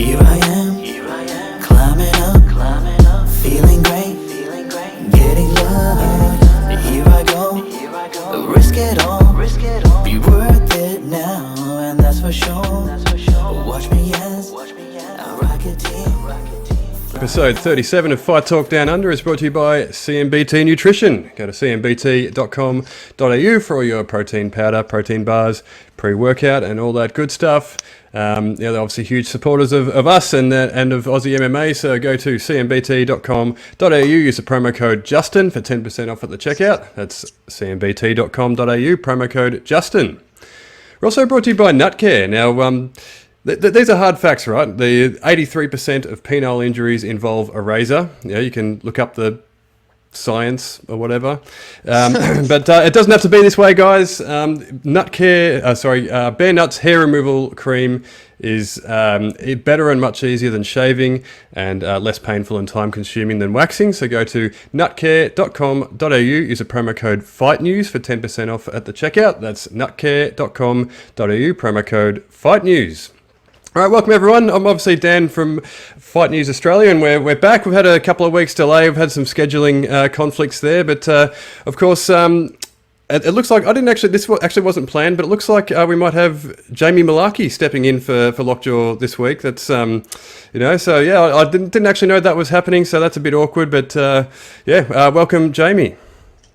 Here I am, climbing up, feeling great, getting love. Here I go, risk it all, be worth it now, and that's for sure. Watch me as a Rocketeer. Episode 37 of Fight Talk Down Under is brought to you by CMBT Nutrition. Go to cmbt.com.au for all your protein powder, protein bars, pre-workout and all that good stuff. They're obviously huge supporters of us and of Aussie MMA, so go to cmbt.com.au, use the promo code Justin for 10% off at the checkout. That's cmbt.com.au, promo code Justin. We're also brought to you by Nutcare. Now, these are hard facts, right? The 83% of penile injuries involve a razor. Yeah, you can look up the science or whatever, but it doesn't have to be this way, guys. Nutcare, Bare Nuts hair removal cream is better and much easier than shaving, and less painful and time consuming than waxing. So go to nutcare.com.au, use the promo code FightNews for 10% off at the checkout. That's nutcare.com.au, promo code FightNews. All right, welcome everyone. I'm obviously Dan from Fight News Australia, and we're back. We've had a couple of weeks delay. We've had some scheduling conflicts there, but of course, it looks like this actually wasn't planned, but it looks like we might have Jamie Mullarkey stepping in for Lockjaw this week. That's I didn't actually know that was happening, so that's a bit awkward. But welcome, Jamie.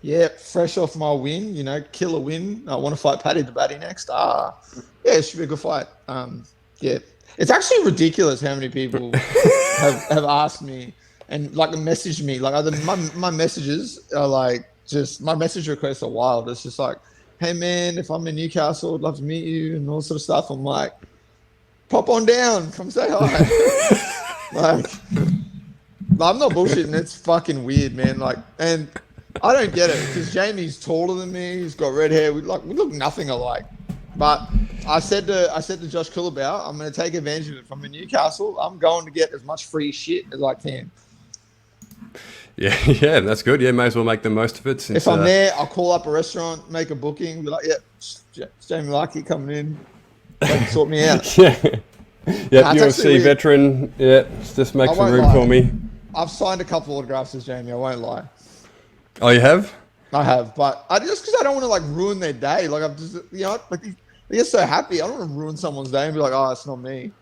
Yeah, fresh off my win, killer win. I want to fight Paddy the Batty next. It should be a good fight. Yeah, it's actually ridiculous how many people have asked me and messaged me. My messages are my message requests are wild. It's just like, hey man, if I'm in Newcastle, I'd love to meet you and all sort of stuff. I'm like, pop on down, come say hi. I'm not bullshitting. It's fucking weird, man. And I don't get it because Jamie's taller than me. He's got red hair. We look nothing alike. But I said to Josh Kullabow, I'm going to take advantage of it. If I'm in Newcastle, I'm going to get as much free shit as I can. Yeah, that's good. Yeah, may as well make the most of it. If I'm there, I'll call up a restaurant, make a booking, be like, yeah, Jamie Mullarkey coming in, sort me out. Yeah, UFC veteran. Yeah, just make some room for me. I've signed a couple of autographs as Jamie. I won't lie. Oh, you have? I have, but because I don't want to ruin their day. I'm just they get so happy. I don't want to ruin someone's day and be like, oh, it's not me.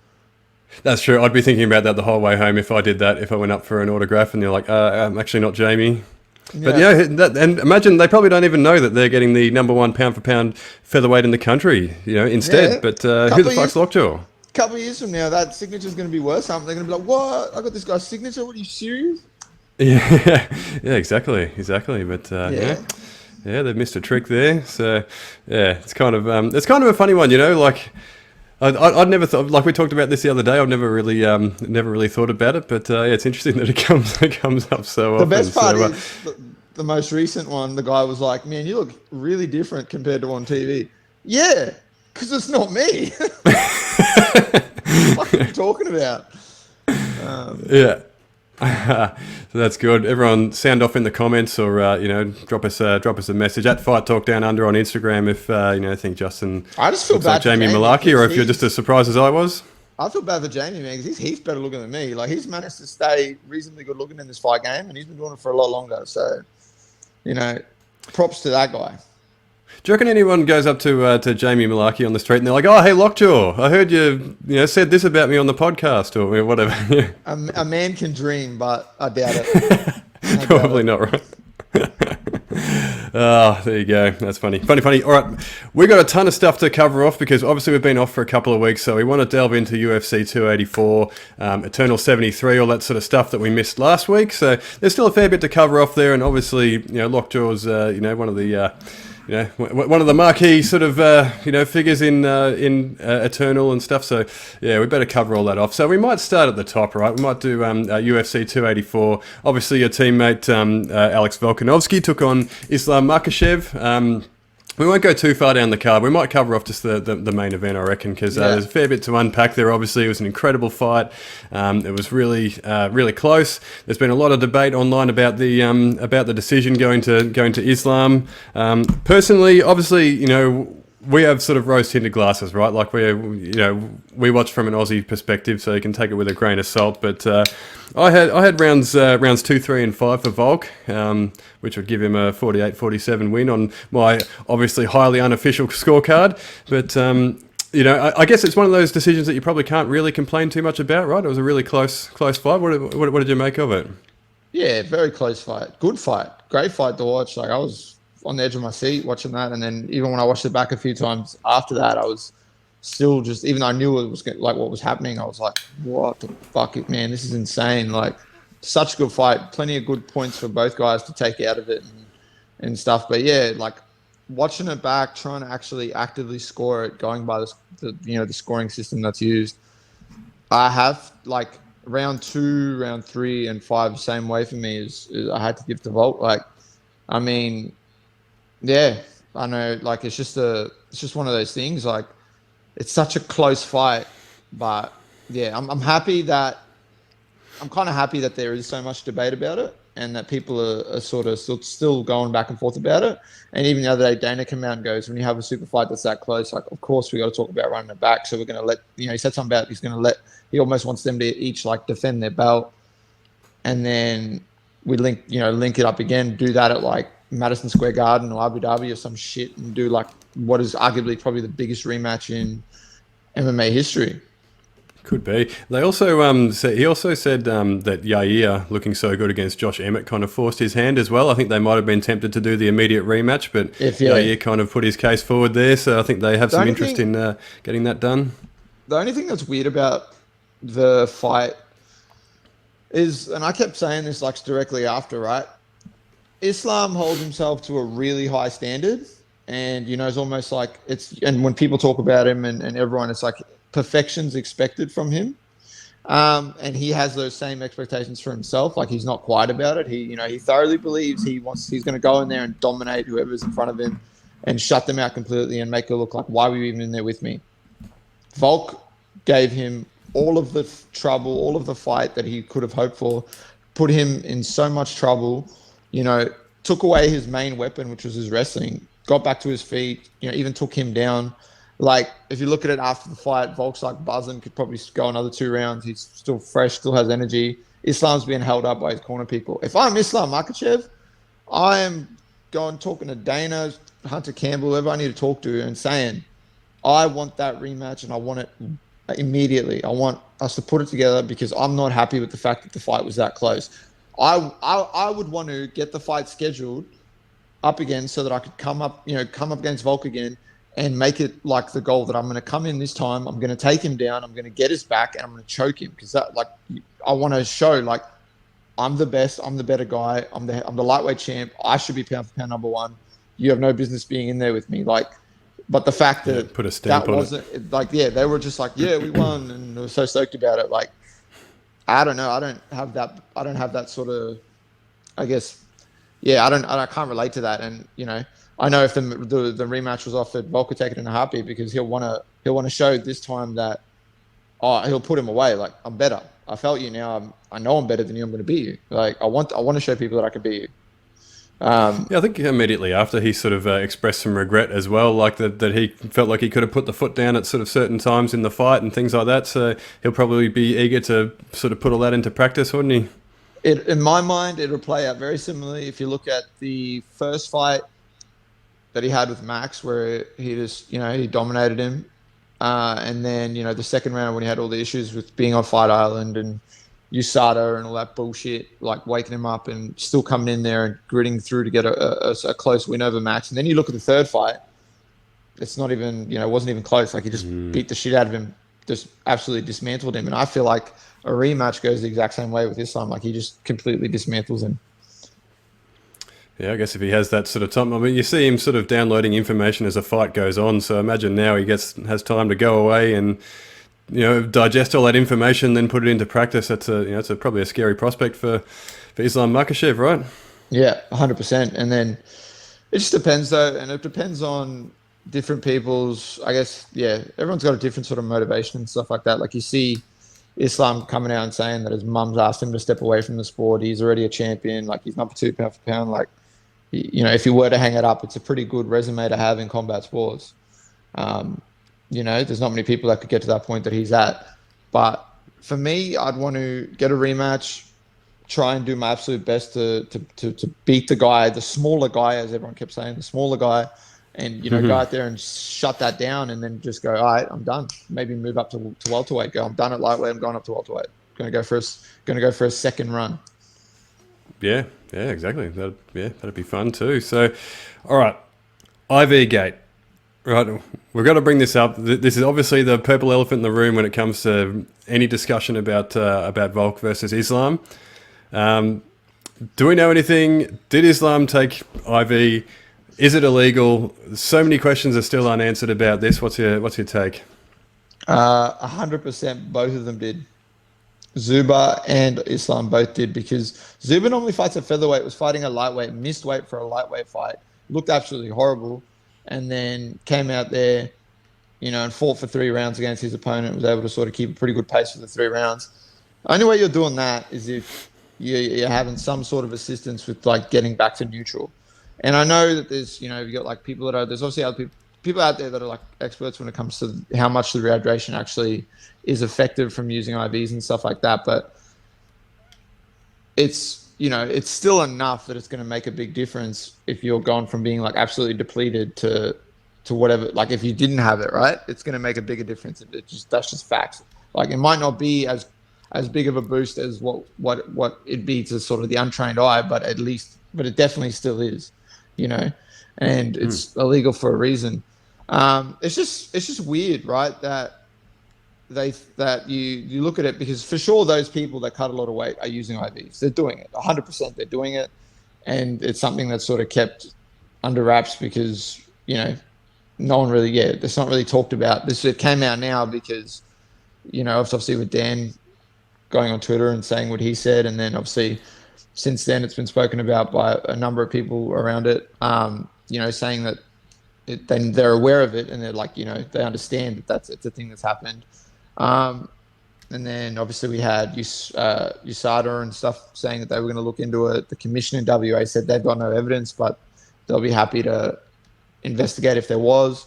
That's true. I'd be thinking about that the whole way home if I did that. If I went up for an autograph and they're like, I'm actually not Jamie. Yeah. But and imagine they probably don't even know that they're getting the number one pound for pound featherweight in the country, instead. Yeah. But who the fuck's Lockjaw? A couple of years from now, that signature's going to be worth something. They're going to be like, what? I got this guy's signature. What, are you serious? Yeah, exactly. But they've missed a trick there. So it's kind of a funny one, I'd never thought, we talked about this the other day. I've never really thought about it, but it's interesting that it comes up so often. The best part is the most recent one. The guy was like, "Man, you look really different compared to on TV." Yeah, because it's not me. What are you talking about? So that's good. Everyone sound off in the comments or drop us a message at Fight Talk Down Under on Instagram if think Justin I just feel looks bad like Jamie Mullarkey, or if you're just as surprised as I was. I feel bad for Jamie, man, because he's better looking than me. He's managed to stay reasonably good looking in this fight game, and he's been doing it for a lot longer. So, props to that guy. Do you reckon anyone goes up to Jamie Mullarkey on the street and they're like, "Oh, hey, Lockjaw, I heard you said this about me on the podcast," or whatever? A man can dream, but I doubt it. Probably not, right? There you go. That's funny. All right, we've got a ton of stuff to cover off because obviously we've been off for a couple of weeks, so we want to delve into UFC 284, Eternal 73, all that sort of stuff that we missed last week. So there's still a fair bit to cover off there, and obviously, Lockjaw's, one of the one of the marquee sort of, figures in Eternal and stuff. So, yeah, we better cover all that off. So we might start at the top, right? We might do UFC 284. Obviously, your teammate Alex Volkanovski took on Islam Makhachev. We won't go too far down the card. We might cover off just the main event, I reckon, because there's a fair bit to unpack there. Obviously, it was an incredible fight. It was really, really close. There's been a lot of debate online about the decision going to Islam. Personally, obviously, we have sort of rose tinted glasses, right? Like we watch from an Aussie perspective, so you can take it with a grain of salt. But I had rounds 2, 3, and 5 for Volk, which would give him a 48-47 win on my obviously highly unofficial scorecard. But I guess it's one of those decisions that you probably can't really complain too much about, right? It was a really close fight. What did you make of it? Yeah, very close fight. Good fight. Great fight to watch. Like, I was on the edge of my seat watching that, and then even when I watched it back a few times after that, I was still just, even though I knew it was like what was happening, I was like, what the fuck, man, this is insane. Like, such a good fight. Plenty of good points for both guys to take out of it and stuff. But yeah, like, watching it back, trying to actually actively score it, going by the scoring system that's used, I have, like, round 2, round 3, and 5 same way for me is I had to give to Volk. Like, I mean, yeah, I know, like, it's just one of those things. Like, it's such a close fight, but yeah, I'm kind of happy that there is so much debate about it, and that people are sort of still going back and forth about it. And even the other day, Dana came out and goes, when you have a super fight that's that close, like, of course we got to talk about running it back. So we're going to let, he said something about he almost wants them to each, like, defend their belt. And then we link it up again, do that at, like, Madison Square Garden or Abu Dhabi or some shit, and do, like, what is arguably probably the biggest rematch in MMA history. Could be. They also he also said that Yair looking so good against Josh Emmett kind of forced his hand as well. I think they might have been tempted to do the immediate rematch, but Yair kind of put his case forward there. So I think they have some interest in getting that done. The only thing that's weird about the fight is, and I kept saying this, like, directly after, right? Islam holds himself to a really high standard, and it's almost like and when people talk about him and everyone, it's like perfection's expected from him, and he has those same expectations for himself. Like, he's not quiet about it. He thoroughly believes he's going to go in there and dominate whoever's in front of him and shut them out completely and make it look like, why were you even in there with me? Volk gave him all of the trouble, all of the fight that he could have hoped for, put him in so much trouble, took away his main weapon, which was his wrestling, got back to his feet, even took him down. Like, if you look at it after the fight, Volk's like buzzing, could probably go another 2 rounds. He's still fresh, still has energy. Islam's being held up by his corner people. If I'm Islam Makhachev, I am talking to Dana, Hunter Campbell, whoever I need to talk to, and saying, I want that rematch and I want it immediately. I want us to put it together because I'm not happy with the fact that the fight was that close. I would want to get the fight scheduled up again so that I could come up against Volk again and make it like the goal that I'm going to come in this time, I'm going to take him down, I'm going to get his back, and I'm going to choke him, because that, like, I want to show, like, I'm the best, I'm the better guy, I'm the lightweight champ, I should be pound for pound number 1. You have no business being in there with me, like. But the fact that put a stamp on wasn't it. Like, yeah, they were just like, yeah, we won, and they were so stoked about it. Like, I don't know, I don't have that sort of, I guess, yeah, I can't relate to that. And I know if the rematch was offered, Volk would take it in a heartbeat, because he'll want to show this time that, he'll put him away. Like, I'm better. I felt you now. I know I'm better than you. I'm going to beat you. Like, I want to show people that I can beat you. Yeah, I think immediately after he sort of expressed some regret as well, like that he felt like he could have put the foot down at sort of certain times in the fight and things like that. So he'll probably be eager to sort of put all that into practice, wouldn't he? In my mind, it'll play out very similarly. If you look at the first fight that he had with Max, where he just, he dominated him. And then, the second round when he had all the issues with being on Fight Island and USADA and all that bullshit, like waking him up and still coming in there and gritting through to get a close win over Max. And then you look at the third fight, it's not even, it wasn't even close. Like, he just beat the shit out of him, just absolutely dismantled him. And I feel like a rematch goes the exact same way with Islam. Like, he just completely dismantles him. Yeah, I guess if he has that sort of time, I mean, you see him sort of downloading information as the fight goes on. So imagine now he has time to go away and, digest all that information, then put it into practice. That's it's probably a scary prospect for Islam Makhachev, right? Yeah, 100%. And then it just depends, though, and it depends on different people's, I guess, yeah, everyone's got a different sort of motivation and stuff like that. Like, you see Islam coming out and saying that his mum's asked him to step away from the sport. He's already a champion. Like, he's number 2 pound for pound. Like, if you were to hang it up, it's a pretty good resume to have in combat sports. There's not many people that could get to that point that he's at. But for me, I'd want to get a rematch, try and do my absolute best to beat the guy, the smaller guy, as everyone kept saying, the smaller guy, and go out there and shut that down, and then just go, all right, I'm done. Maybe move up to welterweight. Go, I'm done at lightweight. I'm going up to welterweight. Going to go for a second run. Yeah, exactly. That'd be fun too. So, all right, IV Gate. Right, we've got to bring this up. This is obviously the purple elephant in the room when it comes to any discussion about Volk versus Islam. Do we know anything? Did Islam take IV? Is it illegal? So many questions are still unanswered about this. What's your take? 100%. Both of them did. Zuba and Islam both did, because Zuba normally fights at featherweight, was fighting a lightweight, missed weight for a lightweight fight, looked absolutely horrible, and then came out there, and fought for 3 rounds against his opponent, was able to sort of keep a pretty good pace for the 3 rounds. The only way you're doing that is if you're having some sort of assistance with like getting back to neutral. And I know that there's, you got like people that are, there's obviously other people out there that are like experts when it comes to how much the rehydration actually is effective from using IVs and stuff like that. But it's, it's still enough that it's going to make a big difference if you're gone from being like absolutely depleted to whatever. Like if you didn't have it, right, it's going to make a bigger difference. That's just facts. Like it might not be as big of a boost as what it'd be to sort of the untrained eye, but it definitely still is, and it's illegal for a reason. It's just weird, right? That you look at it, because for sure those people that cut a lot of weight are using IVs. They're doing it 100%. They're doing it, and it's something that's sort of kept under wraps because no one really it's not really talked about. It came out now because obviously with Dan going on Twitter and saying what he said, and then obviously since then it's been spoken about by a number of people around it, saying that then they're aware of it, and they're like, they understand that it's a thing that's happened. And then obviously we had USADA and stuff saying that they were going to look into it. The commission in WA said they've got no evidence, but they'll be happy to investigate if there was.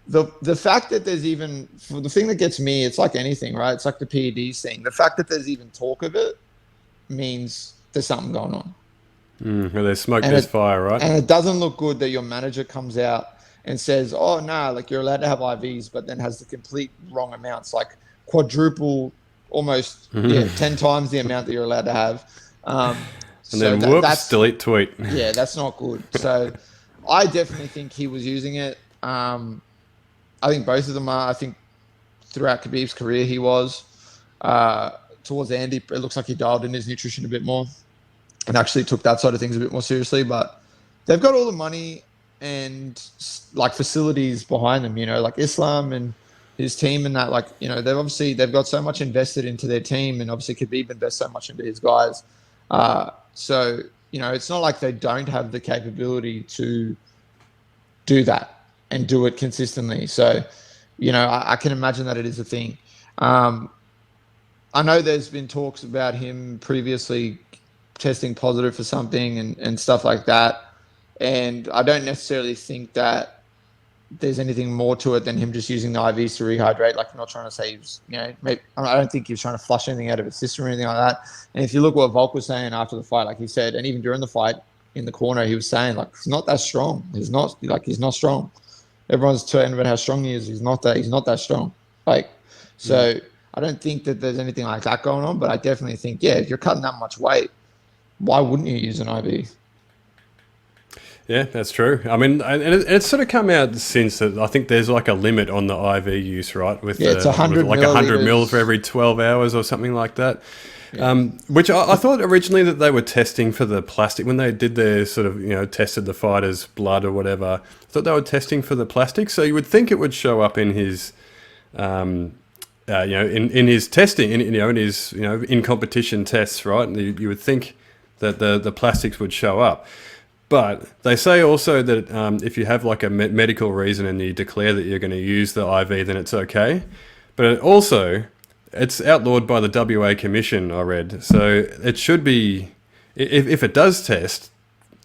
The fact that there's even, the thing that gets me, it's like anything, right? It's like the PEDs thing. The fact that there's even talk of it means there's something going on. Well, there's smoke, there's fire, right? And it doesn't look good that your manager comes out and says, oh, no, like you're allowed to have IVs, but then has the complete wrong amounts, like quadruple, almost 10 times the amount that you're allowed to have. And then whoops, delete tweet. Yeah, that's not good. So I definitely think he was using it. I think both of them are. I think throughout Khabib's career he was. Towards the end, it looks like he dialed in his nutrition a bit more and actually took that side of things a bit more seriously. But they've got all the money and like facilities behind them, like Islam and his team and that, like, they've got so much invested into their team, and obviously Khabib invests so much into his guys. So, it's not like they don't have the capability to do that and do it consistently. So, I can imagine that it is a thing. I know there's been talks about him previously testing positive for something and stuff like that. And I don't necessarily think that there's anything more to it than him just using the IVs to rehydrate. Like, I'm not trying to say he was, maybe, I don't think he was trying to flush anything out of his system or anything like that. And if you look what Volk was saying after the fight, like he said, and even during the fight in the corner, he was saying, like, he's not that strong. He's not strong. Everyone's talking about how strong he is. He's not that strong. Like, so I don't think that there's anything like that going on, but I definitely think, if you're cutting that much weight, why wouldn't you use an IV? Yeah, that's true. I mean, and it's sort of come out since that I think there's like a limit on the IV use, right? It's 100 like 100 mil for every 12 hours or something like that. Yeah. Which I thought originally that they were testing for the plastic when they did their sort of, tested the fighter's blood or whatever. I thought they were testing for the plastic. So you would think it would show up in his, in his testing, in his, in competition tests, right? And you would think that the plastics would show up. But they say also that if you have like a medical reason and you declare that you're going to use the IV, then it's okay. But it's outlawed by the WA Commission, I read. So it should be, if it does test,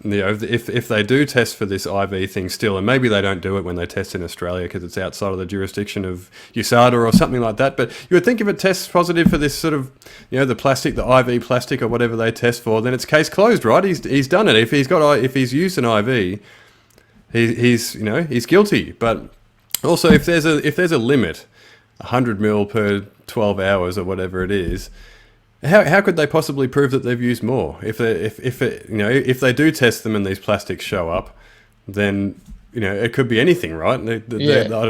if they do test for this IV thing still, and maybe they don't do it when they test in Australia because it's outside of the jurisdiction of USADA or something like that, but you would think if it tests positive for this sort of, the plastic, the IV plastic or whatever they test for, then it's case closed, right? He's done it. If he's used an IV, he's guilty. But also, if there's a limit, 100 mil per 12 hours or whatever it is, how could they possibly prove that they've used more? If they do test them and these plastics show up, then it could be anything, right? I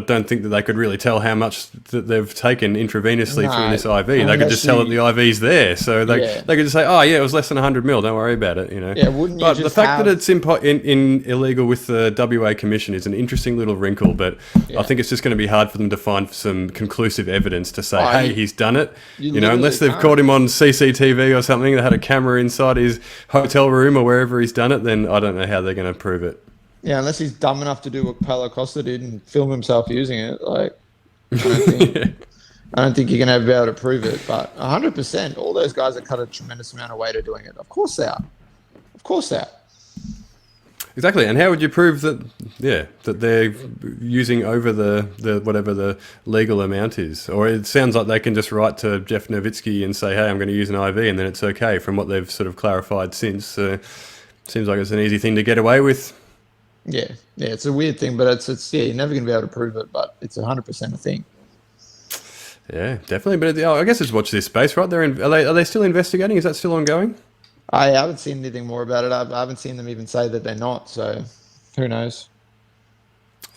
don't think that they could really tell how much that they've taken intravenously through this IV. They could just tell that the IV's there, so they could just say, "Oh yeah, it was less than 100 mil. Don't worry about it." Yeah, wouldn't you? But the fact that it's in illegal with the WA Commission is an interesting little wrinkle. But I think it's just going to be hard for them to find some conclusive evidence to say, "Hey, he's done it." Unless they've caught him on CCTV or something. They had a camera inside his hotel room or wherever he's done it. Then I don't know how they're going to prove it. Yeah, unless he's dumb enough to do what Paulo Costa did and film himself using it, I don't think you're going to be able to prove it. But 100%, all those guys that cut a tremendous amount of weight are doing it. Of course they are. Exactly, and how would you prove that? Yeah, that they're using over the whatever the legal amount is, or it sounds like they can just write to Jeff Nowitzki and say, "Hey, I'm going to use an IV," and then it's okay. From what they've sort of clarified since, seems like it's an easy thing to get away with. Yeah, it's a weird thing, but it's you're never going to be able to prove it, but it's 100% a thing. Yeah, definitely. But I guess it's watch this space, right? Are they still investigating? Is that still ongoing? I haven't seen anything more about it. I haven't seen them even say that they're not. So who knows?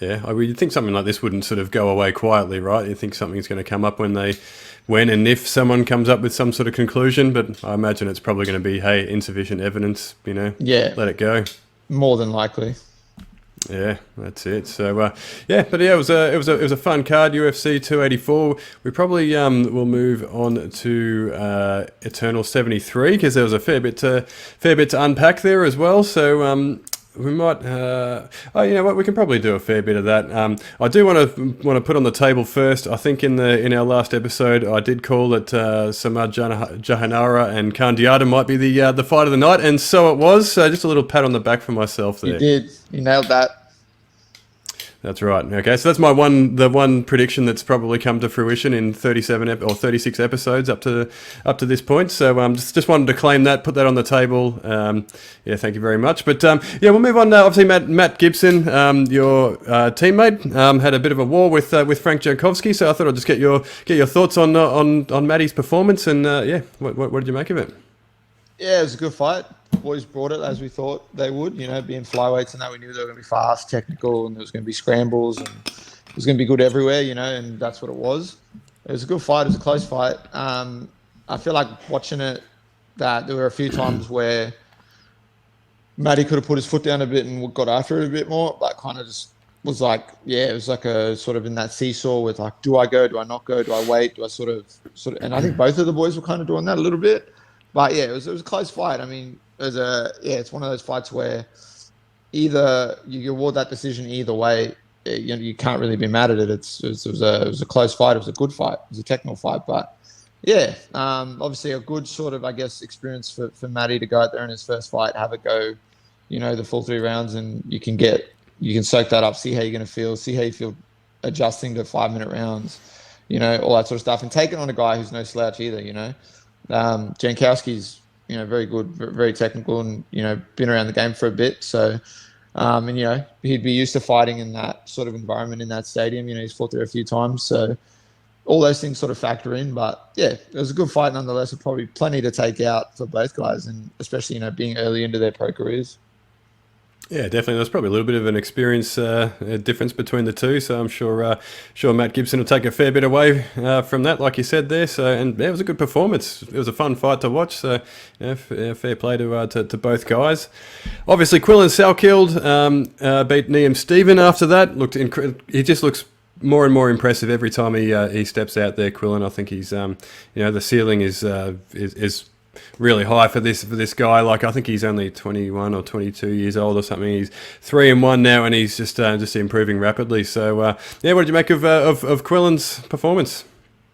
Yeah, you'd think something like this wouldn't sort of go away quietly, right? You think something's going to come up when and if someone comes up with some sort of conclusion. But I imagine it's probably going to be, hey, insufficient evidence. Yeah, let it go. More than likely. Yeah, that's it. So, it was a fun card, UFC 284. We probably will move on to Eternal 73 because there was a fair bit to unpack there as well. So we might. You know what? We can probably do a fair bit of that. I do want to put on the table first. I think in our last episode, I did call that Samad Jahanara and Kandiata might be the fight of the night, and so it was. So just a little pat on the back for myself there. You did. You nailed that. That's right. Okay, so that's the one prediction that's probably come to fruition in 37 or 36 episodes up to this point. So just wanted to claim that, put that on the table. Thank you very much. But we'll move on now. Obviously, Matt Gibson, your teammate, had a bit of a war with Frank Jankowski. So I thought I'd just get your thoughts on Matty's performance and what did you make of it? Yeah, it was a good fight. Boys brought it as we thought they would, being flyweights and that we knew they were going to be fast, technical, and there was going to be scrambles and it was going to be good everywhere, and that's what it was. It was a good fight. It was a close fight. I feel like watching it that there were a few times where Matty could have put his foot down a bit and got after it a bit more, but kind of just was like, it was like a sort of in that seesaw with like, do I go, do I not go, do I wait, do I sort of, and I think both of the boys were kind of doing that a little bit. But it was a close fight. I mean, it's one of those fights where either you award that decision either way. You can't really be mad at it. It was a close fight. It was a good fight. It was a technical fight. But obviously a good sort of, I guess, experience for Matty to go out there in his first fight, have it go, the full 3 rounds, and you can soak that up, see how you're going to feel, see how you feel adjusting to 5-minute rounds, all that sort of stuff, and take it on a guy who's no slouch either. Jankowski's very good, very technical, and been around the game for a bit. So, he'd be used to fighting in that sort of environment in that stadium. He's fought there a few times, so all those things sort of factor in. But it was a good fight nonetheless. Probably plenty to take out for both guys, and especially being early into their pro careers. Yeah, definitely. There's probably a little bit of an experience difference between the two, so I'm sure Matt Gibson will take a fair bit away from that, like you said there. So, and it was a good performance. It was a fun fight to watch. So, fair play to both guys. Obviously, Quillan Salkeld beat Liam Steven after that. He just looks more and more impressive every time he steps out there. Quillan, I think he's the ceiling is really high for this guy. Like, I think he's only 21 or 22 years old or something. He's 3-1 now, and he's just improving rapidly. So, what did you make of Quillan's performance?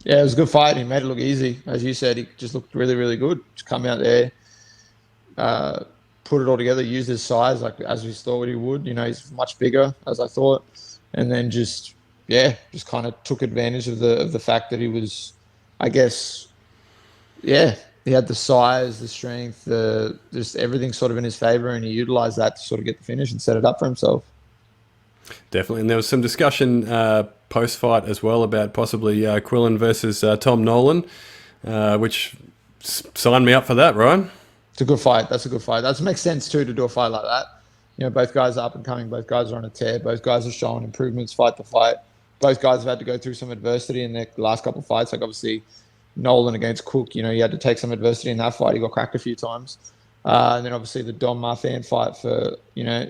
Yeah, it was a good fight. He made it look easy, as you said. He just looked really, really good. Just come out there, put it all together, used his size like as we thought he would. You know, he's much bigger as I thought, and then just kind of took advantage of the fact that he was, I guess, he had the size, the strength, just everything sort of in his favor, and he utilized that to sort of get the finish and set it up for himself. Definitely, and there was some discussion post-fight as well about possibly Quillen versus Tom Nolan, which signed me up for that, Ryan. It's a good fight. That's a good fight. That makes sense too, to do a fight like that. You know, both guys are up and coming. Both guys are on a tear. Both guys are showing improvements fight to fight. Both guys have had to go through some adversity in their last couple of fights. Like obviously Nolan against Cook, you know, he had to take some adversity in that fight. He got cracked a few times. And then obviously the Dom Marfan fight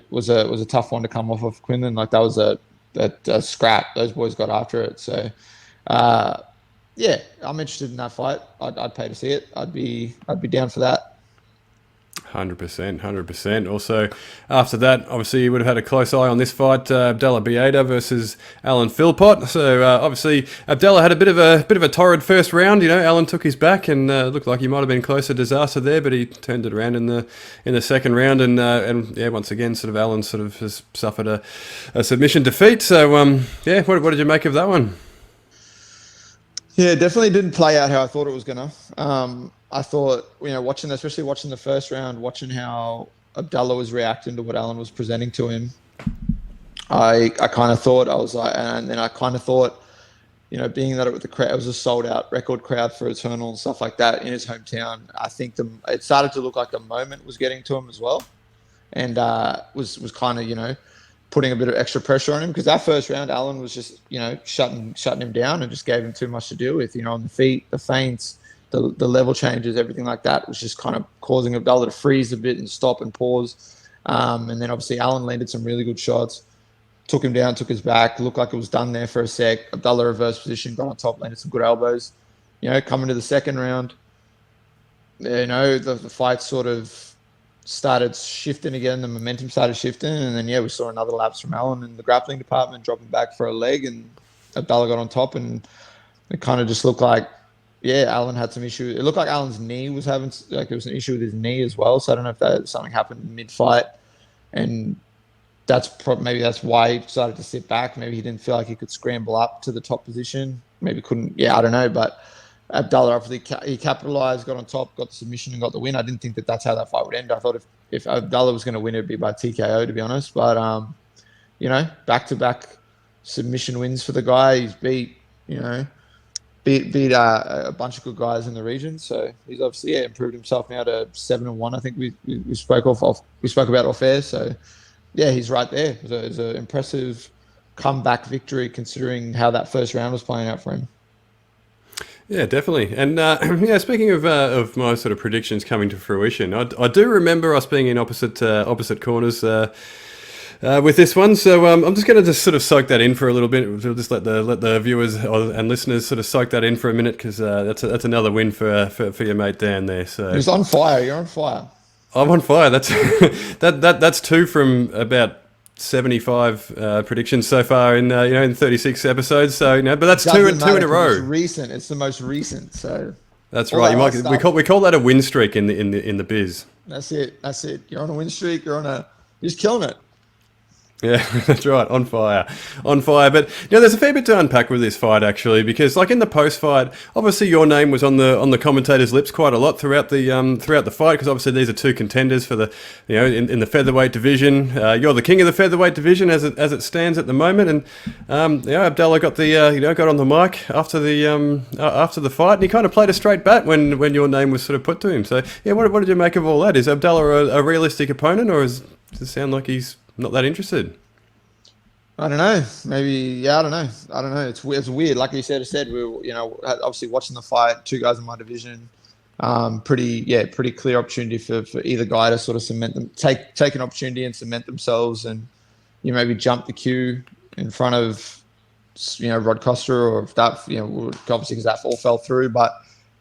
was a tough one to come off of Quinlan. Like that was a scrap. Those boys got after it. So, I'm interested in that fight. I'd pay to see it. I'd be down for that. 100%. Also, after that, obviously, you would have had a close eye on this fight, Abdallah Bieda versus Alan Philpott. So, obviously, Abdallah had a bit of a torrid first round. You know, Alan took his back and looked like he might have been close to disaster there, but he turned it around in the second round. And once again, sort of Alan sort of has suffered a submission defeat. So, what did you make of that one? Yeah, definitely didn't play out how I thought it was gonna. I thought, you know, especially watching the first round, watching how Abdallah was reacting to what Alan was presenting to him, I kind of thought, I was like, and then I kind of thought, you know, being that it was a sold out record crowd for Eternal and stuff like that in his hometown, I think it started to look like the moment was getting to him as well, and was kind of, you know, putting a bit of extra pressure on him, because that first round, Alan was just, you know, shutting him down and just gave him too much to deal with, you know, on the feet, the feints, the level changes, everything like that was just kind of causing Abdallah to freeze a bit and stop and pause. And then obviously Alan landed some really good shots, took him down, took his back, looked like it was done there for a sec. Abdallah reversed position, got on top, landed some good elbows. You know, coming to the second round, you know, the fight sort of started shifting again, the momentum started shifting, and then we saw another lapse from Alan in the grappling department, dropping back for a leg, and Abdallah got on top, and it kind of just looked like, Alan had some issue. It looked like Alan's knee was having, like, there was an issue with his knee as well, so I don't know if something happened mid-fight, and maybe that's why he decided to sit back. Maybe he didn't feel like he could scramble up to the top position, maybe couldn't, I don't know, but Abdallah obviously he capitalized, got on top, got the submission, and got the win. I didn't think that's how that fight would end. I thought if Abdallah was going to win, it'd be by TKO, to be honest. But you know, back-to-back submission wins for the guy. He's beat a bunch of good guys in the region. So he's obviously improved himself now to 7-1. I think we spoke about off air. So he's right there. It was an impressive comeback victory considering how that first round was playing out for him. Yeah, definitely. And speaking of my sort of predictions coming to fruition, I do remember us being in opposite corners with this one. So I'm just going to just sort of soak that in for a little bit. We'll just let the viewers and listeners sort of soak that in for a minute, because that's another win for your mate Dan there. So he's on fire. You're on fire. I'm on fire. That's that's two from about 75 predictions so far in 36 episodes. So but that's two in a row. It's recent. It's the most recent. So that's right. We call that a win streak in the biz. That's it. You're on a win streak. You're just killing it. Yeah, that's right. On fire. But there's a fair bit to unpack with this fight, actually, because like in the post-fight, obviously your name was on the commentators' lips quite a lot throughout the fight, because obviously these are two contenders for the in the featherweight division. You're the king of the featherweight division as it stands at the moment, and Abdallah got got on the mic after the fight, and he kind of played a straight bat when your name was sort of put to him. So what did you make of all that? Is Abdallah a realistic opponent, or does it sound like he's not that interested? I don't know. Maybe, I don't know. It's weird. Like you said, we were, obviously watching the fight, two guys in my division. Pretty clear opportunity for either guy to sort of cement them, take an opportunity and cement themselves, and maybe jump the queue in front of Rod Costa, or if that obviously because that all fell through. But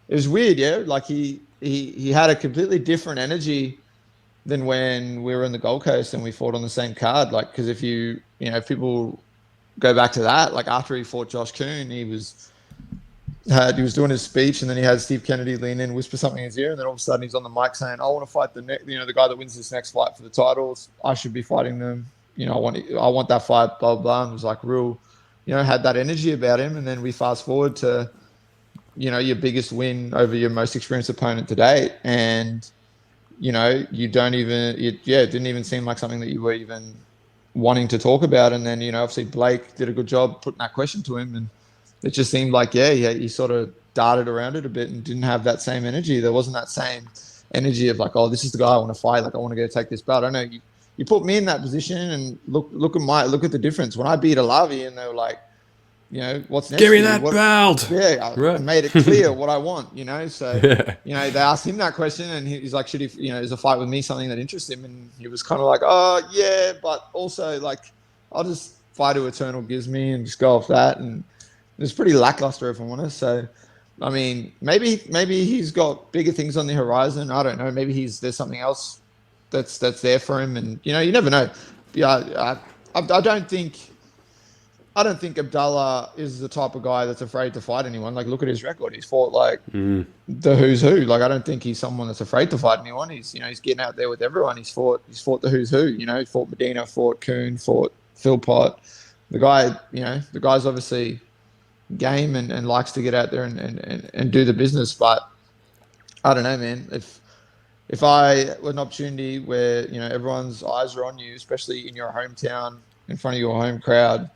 it was weird, like he had a completely different energy than when we were in the Gold Coast and we fought on the same card. Like, because if if people go back to that, like after he fought Josh Kuhn, he was he was doing his speech, and then he had Steve Kennedy lean in, whisper something in his ear, and then all of a sudden he's on the mic saying, "I want to fight the guy that wins this next fight for the titles. I should be fighting them. I want that fight." Blah blah. Blah. And it was like real, had that energy about him. And then we fast forward to, your biggest win over your most experienced opponent to date, and you don't even, it didn't even seem like something that you were even wanting to talk about. And then obviously Blake did a good job putting that question to him, and it just seemed like, he sort of darted around it a bit and didn't have that same energy. There wasn't that same energy of like, oh, this is the guy I want to fight. Like, I want to go take this belt. I know you put me in that position, and look at the difference. When I beat Alavi and they were like, what's next? Give me that belt. Yeah, I made it clear what I want, So, they asked him that question, and he's like, should he, is a fight with me something that interests him? And he was kind of like, oh, yeah, but also, like, I'll just fight who Eternal gives me and just go off that. And it was pretty lackluster, if I'm honest. So, I mean, maybe he's got bigger things on the horizon. I don't know. Maybe there's something else that's there for him, and you never know. Yeah, I don't think Abdullah is the type of guy that's afraid to fight anyone. Like, look at his record. He's fought like the who's who. Like, I don't think he's someone that's afraid to fight anyone. He's he's getting out there with everyone. He's fought the who's who. He fought Medina, fought Kuhn, fought Philpott. The guy's obviously game and likes to get out there and do the business. But I don't know, man. If I had an opportunity where everyone's eyes are on you, especially in your hometown, in front of your home crowd,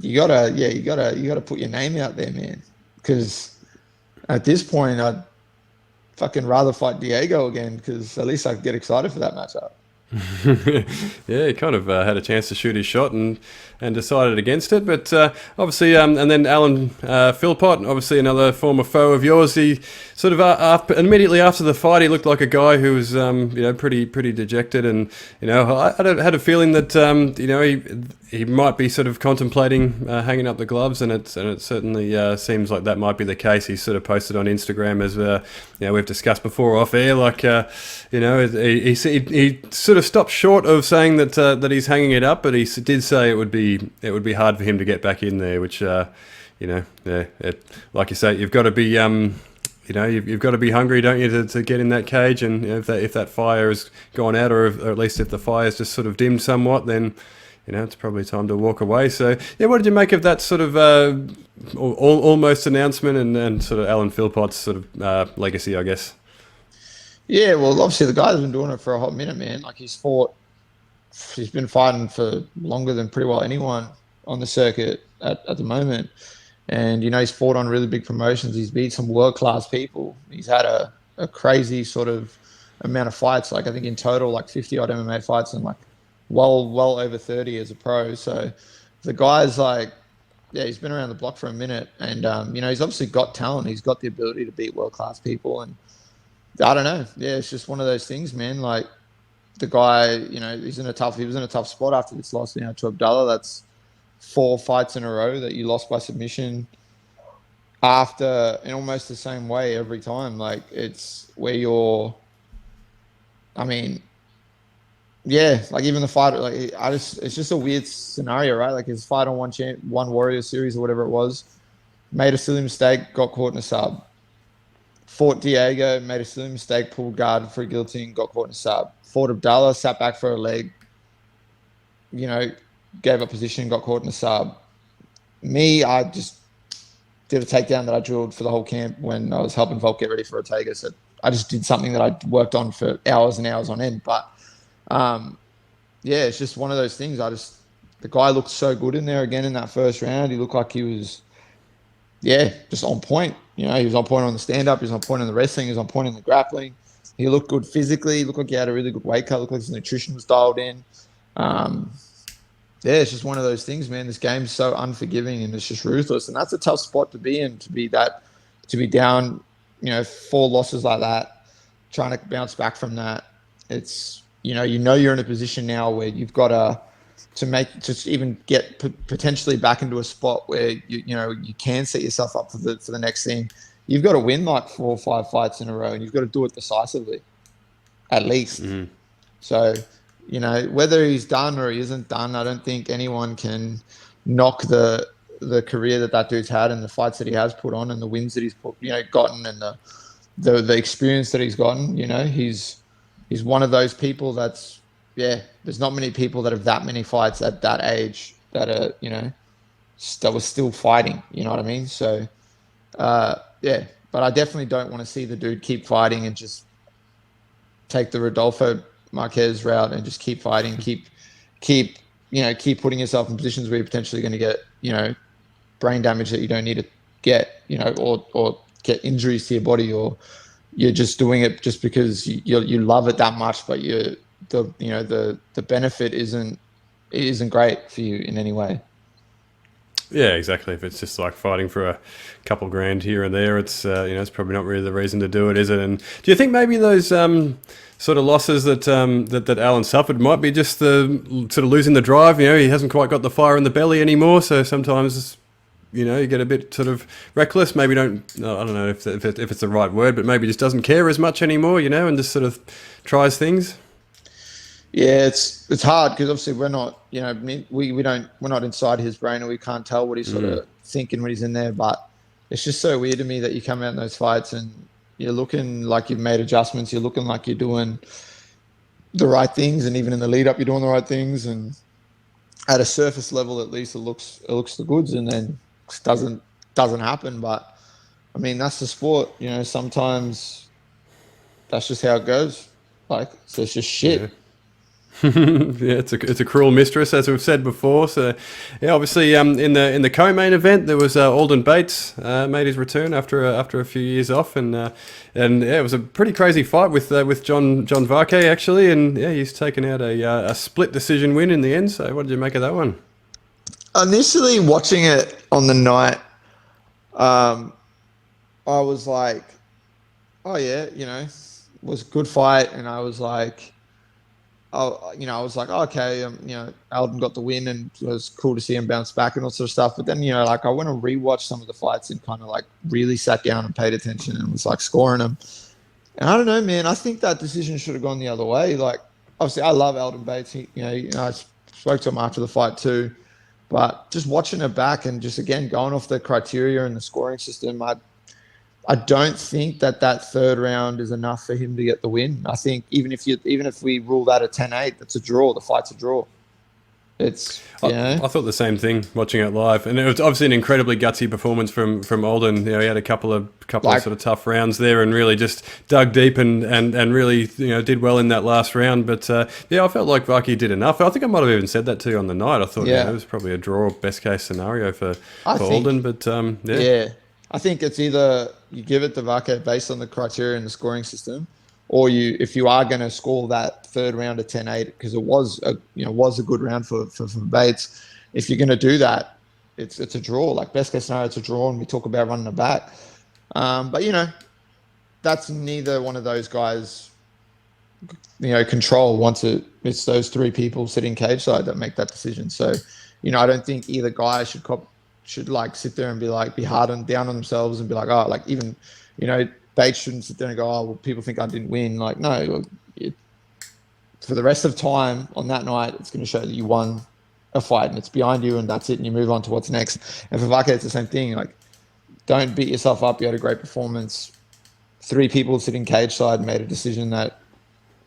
you gotta put your name out there, man. Because at this point, I'd fucking rather fight Diego again, because at least I could get excited for that matchup. Yeah, he kind of had a chance to shoot his shot and decided against it. But obviously, and then Alan Philpott, obviously another former foe of yours. He sort of immediately after the fight, he looked like a guy who was pretty dejected, and I had a feeling that he might be sort of contemplating hanging up the gloves, and it certainly seems like that might be the case. He sort of posted on Instagram, as we've discussed before off air, like he sort of stopped short of saying that he's hanging it up, but he did say it would be hard for him to get back in there, which like you say, you've got to be you've got to be hungry, don't you, to get in that cage, and if that fire has gone out, or at least if the fire's just sort of dimmed somewhat, then it's probably time to walk away. So, what did you make of that sort of almost announcement and sort of Alan Philpott's sort of legacy, I guess? Yeah, well, obviously the guy's been doing it for a hot minute, man. Like, he's been fighting for longer than pretty well anyone on the circuit at the moment. And, he's fought on really big promotions. He's beat some world-class people. He's had a crazy sort of amount of fights. Like, I think in total, like 50-odd MMA fights, and like well over 30 as a pro. So the guy's like, he's been around the block for a minute, and he's obviously got talent. He's got the ability to beat world-class people, and I don't know. Yeah, it's just one of those things, man. Like, the guy, he was in a tough spot after this loss, to Abdullah. That's 4 fights in a row that you lost by submission in almost the same way every time. Like, it's where like even the fight, like it's just a weird scenario, right? Like, his fight on one Warrior Series or whatever it was, made a silly mistake, got caught in a sub. Fought Diego, made a silly mistake, pulled guard for a guillotine, got caught in a sub. Fought Abdullah, sat back for a leg, gave up position, got caught in a sub. Me, I just did a takedown that I drilled for the whole camp when I was helping Volk get ready for Ortega. So I just did something that I worked on for hours and hours on end. But it's just one of those things. The guy looked so good in there again in that first round. He looked like he was, just on point. He was on point on the stand-up. He was on point on the wrestling. He was on point in the grappling. He looked good physically. He looked like he had a really good weight cut. Looked like his nutrition was dialed in. It's just one of those things, man. This game's so unforgiving, and it's just ruthless. And that's a tough spot to be in, to be down, 4 losses like that, trying to bounce back from that. It's, you're in a position now where you've got to even get potentially back into a spot where you can set yourself up for the next thing. You've got to win like 4 or 5 fights in a row, and you've got to do it decisively, at least. Mm-hmm. So, whether he's done or he isn't done, I don't think anyone can knock the the career that dude's had and the fights that he has put on and the wins that he's gotten and the experience that he's gotten. He's one of those people that's there's not many people that have that many fights at that age that are that was still fighting. You know what I mean? So but I definitely don't want to see the dude keep fighting and just take the Rodolfo Marquez route and just keep fighting, keep putting yourself in positions where you're potentially going to get, brain damage that you don't need to get, or get injuries to your body, or you're just doing it just because you love it that much, but the benefit isn't great for you in any way. Yeah, exactly. If it's just like fighting for a couple grand here and there, it's it's probably not really the reason to do it, is it? And do you think maybe those sort of losses that Alan suffered might be just the sort of losing the drive? He hasn't quite got the fire in the belly anymore, so sometimes you get a bit sort of reckless. Maybe I don't know if it's the right word, but maybe just doesn't care as much anymore, and just sort of tries things. Yeah, it's hard because obviously we're not, we're not inside his brain, and we can't tell what he's sort of thinking when he's in there. But it's just so weird to me that you come out in those fights and you're looking like you've made adjustments. You're looking like you're doing the right things, and even in the lead up, you're doing the right things. And at a surface level, at least it looks the goods, and then it doesn't happen. But I mean, that's the sport. Sometimes that's just how it goes. So it's just shit. Yeah. Yeah, it's a cruel mistress, as we've said before. So, yeah, obviously, in the co-main event, there was Alden Bates made his return after a few years off, and it was a pretty crazy fight with John Varkey actually, and he's taken out a split decision win in the end. So, what did you make of that one? Initially, watching it on the night, I was like, oh yeah, it was a good fight, and I was like. I was like, okay, Alden got the win, and it was cool to see him bounce back and all sort of stuff. But then, I went and rewatched some of the fights and kind of like really sat down and paid attention and was like scoring them. And I don't know, man, I think that decision should have gone the other way. Like, obviously, I love Alden Bates. I spoke to him after the fight too. But just watching it back and just, again, going off the criteria and the scoring system, I don't think that third round is enough for him to get the win. I think even if we rule that a 10-8, that's a draw. The fight's a draw. I thought the same thing watching it live, and it was obviously an incredibly gutsy performance from Alden. He had a couple of sort of tough rounds there, and really just dug deep and really did well in that last round. But I felt like Varkey did enough. I think I might have even said that to you on the night. I thought it was probably a draw, best case scenario for Alden. But I think it's either you give it to Varkey based on the criteria and the scoring system, or if you are going to score that third round at 10-8, because it was a good round for Bates. If you're going to do that, it's a draw. Like, best case scenario, it's a draw, and we talk about running it back. But that's neither one of those guys control once it's those three people sitting cage side that make that decision. So I don't think either guy should like sit there and be hard down on themselves and be like, oh, like, even, Bates shouldn't sit there and go, oh, well, people think I didn't win. Like, no, for the rest of time on that night, it's going to show that you won a fight and it's behind you and that's it, and you move on to what's next. And for Varkey, it's the same thing. Like, don't beat yourself up. You had a great performance. Three people sitting cage side made a decision that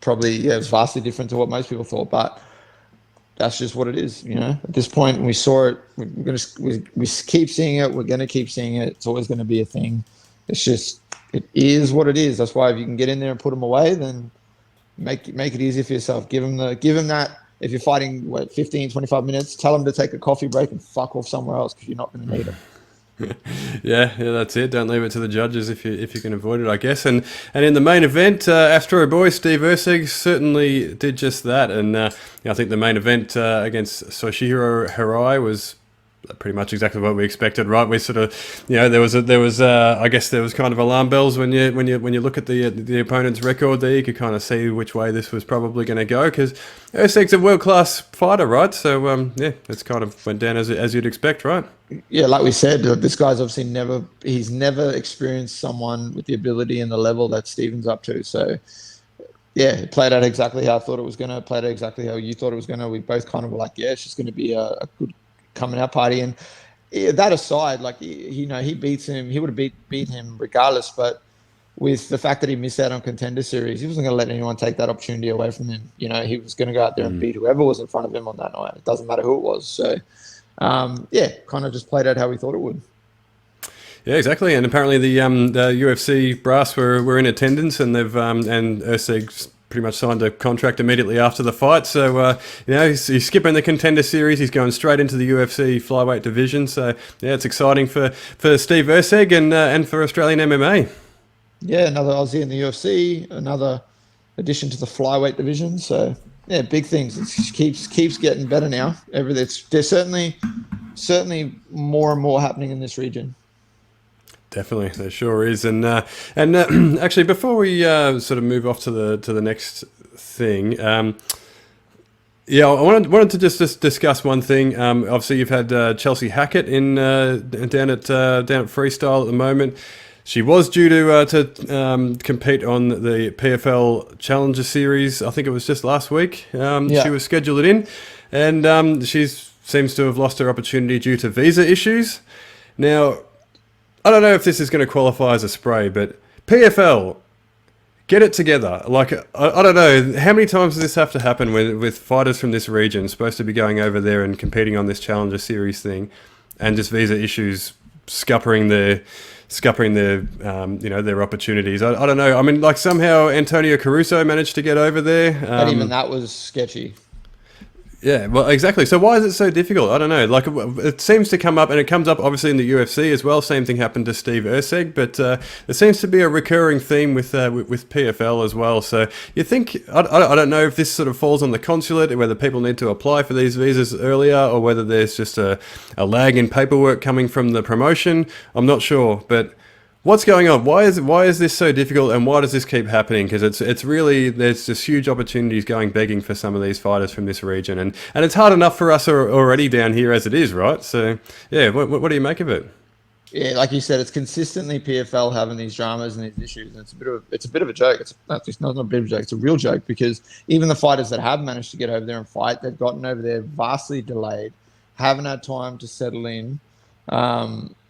probably was vastly different to what most people thought, but that's just what it is, At this point, we saw it. We keep seeing it. We're gonna keep seeing it. It's always gonna be a thing. It's just, it is what it is. That's why if you can get in there and put them away, then make it easy for yourself. Give them that. If you're fighting 15, 25 minutes, tell them to take a coffee break and fuck off somewhere else because you're not gonna need it. Yeah, that's it. Don't leave it to the judges if you can avoid it, I guess. And in the main event, Astro boy Steve Erceg certainly did just that. And I think the main event against Soshihiro Hirai was pretty much exactly what we expected, right? We sort of, there was I guess there was kind of alarm bells when you look at the opponent's record there. You could kind of see which way this was probably going to go, because Erceg's a world-class fighter, right? So it's kind of went down as you'd expect, right? Yeah, like we said, this guy's obviously never experienced someone with the ability and the level that Steven's up to. So yeah, it played out exactly how I thought it was going to, played out exactly how you thought it was going to. We both kind of were like, yeah, it's just going to be a good coming out party. And that aside, like he beats him. He would have beat him regardless. But with the fact that he missed out on Contender Series, he wasn't going to let anyone take that opportunity away from him. He was going to go out there and beat whoever was in front of him on that night. It doesn't matter who it was. So, kind of just played out how we thought it would. Yeah, exactly. And apparently the UFC brass were in attendance, and they've and Erceg's pretty much signed a contract immediately after the fight. So he's skipping the Contender Series. He's going straight into the UFC flyweight division. So yeah, it's exciting for Steve Erceg and for Australian MMA. Yeah, another Aussie in the UFC, another addition to the flyweight division. So yeah, big things. It keeps getting better now. There's certainly more and more happening in this region. Definitely, there sure is, and actually, before we sort of move off to the next thing, I wanted to just discuss one thing. Obviously, you've had Chelsea Hackett down at Freestyle at the moment. She was due to compete on the PFL Challenger Series. I think it was just last week. She was scheduled in, and she seems to have lost her opportunity due to visa issues. Now, I don't know if this is going to qualify as a spray, but PFL, get it together. Like, I don't know, how many times does this have to happen with fighters from this region supposed to be going over there and competing on this Challenger Series thing, and just visa issues scuppering their their opportunities. I don't know. I mean, like, somehow Antonio Caruso managed to get over there. But even that was sketchy. Yeah, well, exactly. So why is it so difficult? I don't know. Like, it seems to come up, and it comes up obviously in the UFC as well. Same thing happened to Steve Erceg, but there seems to be a recurring theme with PFL as well. So you think, I don't know if this sort of falls on the consulate, whether people need to apply for these visas earlier, or whether there's just a lag in paperwork coming from the promotion. I'm not sure, but what's going on? Why is this so difficult, and why does this keep happening? Because it's really, there's just huge opportunities going begging for some of these fighters from this region, and it's hard enough for us already down here as it is, right? So yeah, what do you make of it? Yeah, like you said, it's consistently PFL having these dramas and these issues, and it's a bit of a joke. It's not a bit of a joke. It's a real joke, because even the fighters that have managed to get over there and fight, they've gotten over there vastly delayed, haven't had time to settle in.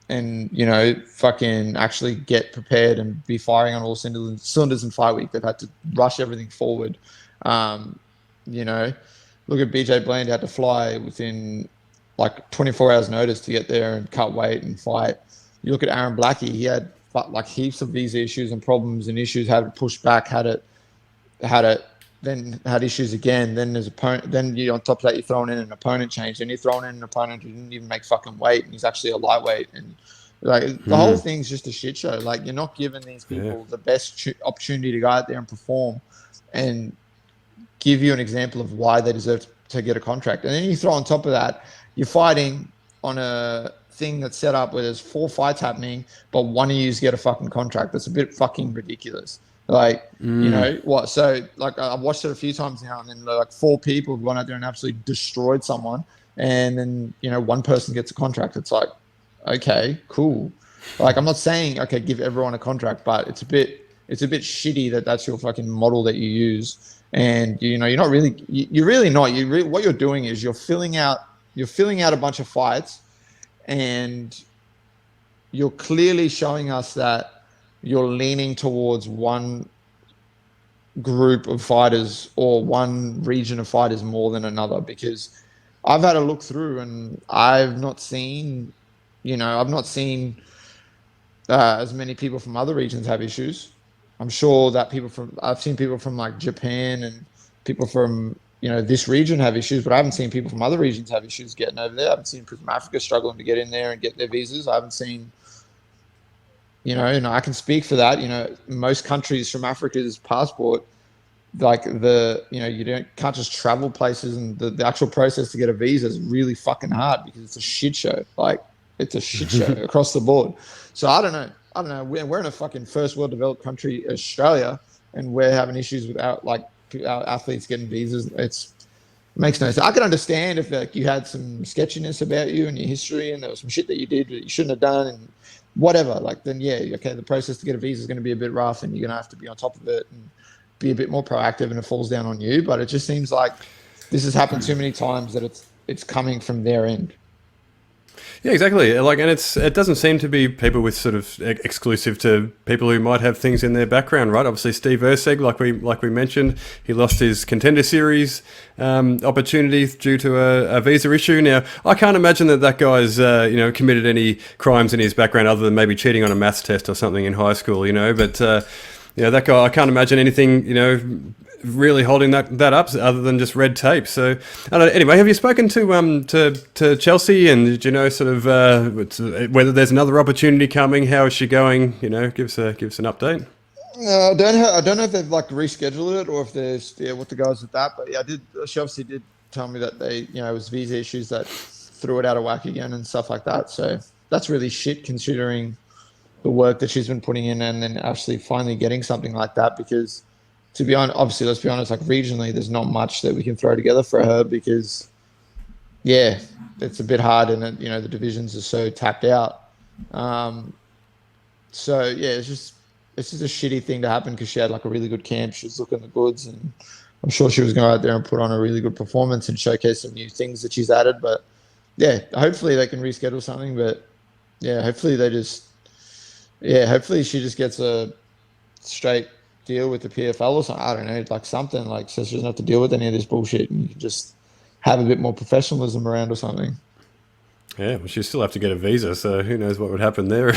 And, fucking actually get prepared and be firing on all cylinders in fight week. They've had to rush everything forward. Look at BJ Bland, had to fly within like 24 hours notice to get there and cut weight and fight. You look at Aaron Blackie, he had like heaps of visa issues and problems and issues, had to push back, then had issues again. Then there's you on top of that, you're throwing in an opponent change. Then you're throwing in an opponent who didn't even make fucking weight, and he's actually a lightweight. And like the whole thing's just a shit show. Like, you're not giving these people the best opportunity to go out there and perform and give you an example of why they deserve to get a contract. And then you throw on top of that, you're fighting on a thing that's set up where there's 4 fights happening, but one of you get a fucking contract. That's a bit fucking ridiculous. Like, what? So, like, I've watched it a few times now, and then like 4 people have gone out there and absolutely destroyed someone, and then one person gets a contract. It's like, okay, cool. Like, I'm not saying give everyone a contract, but it's a bit shitty that that's your fucking model that you use, and you're not really, you're really not. What you're doing is you're filling out a bunch of fights, and you're clearly showing us that you're leaning towards one group of fighters or one region of fighters more than another, because I've had a look through and I've not seen as many people from other regions have issues. I'm sure that I've seen people from like Japan and people from, this region have issues, but I haven't seen people from other regions have issues getting over there. I haven't seen people from Africa struggling to get in there and get their visas. I haven't seen, and I can speak for that. Most countries from Africa's passport, like can't just travel places, and the actual process to get a visa is really fucking hard because it's a shit show. Like, it's a shit show across the board. So I don't know. We're in a fucking first world developed country, Australia, and we're having issues with our athletes getting visas. It makes no sense. I can understand if you had some sketchiness about you and your history, and there was some shit that you did that you shouldn't have done, and whatever, then the process to get a visa is going to be a bit rough, and you're going to have to be on top of it and be a bit more proactive, and it falls down on you. But it just seems like this has happened too many times that it's coming from their end. Yeah, exactly. Like, and it doesn't seem to be people with sort of exclusive to people who might have things in their background, right? Obviously, Steve Erceg, like we mentioned, he lost his Contender Series opportunity due to a visa issue. Now, I can't imagine that guy's committed any crimes in his background other than maybe cheating on a maths test or something in high school, But that guy, I can't imagine anything, really holding that up other than just red tape. So anyway, have you spoken to Chelsea, and did you know sort of whether there's another opportunity coming? How is she going? Give us an update. I don't know if they've like rescheduled it or if there's what the guys with that. But yeah, she obviously did tell me that they it was visa issues that threw it out of whack again and stuff like that. So that's really shit considering the work that she's been putting in, and then actually finally getting something like that. Because to be honest, obviously, let's be honest, like regionally, there's not much that we can throw together for her because, yeah, it's a bit hard, and the divisions are so tapped out. So yeah, it's just a shitty thing to happen because she had like a really good camp. She was looking the goods, and I'm sure she was going to go out there and put on a really good performance and showcase some new things that she's added. But yeah, hopefully they can reschedule something. But yeah, hopefully she just gets a straight deal with the PFL or something. I don't know, like something like so she doesn't have to deal with any of this bullshit, and you can just have a bit more professionalism around or something. Yeah, well, she'll still have to get a visa, so who knows what would happen there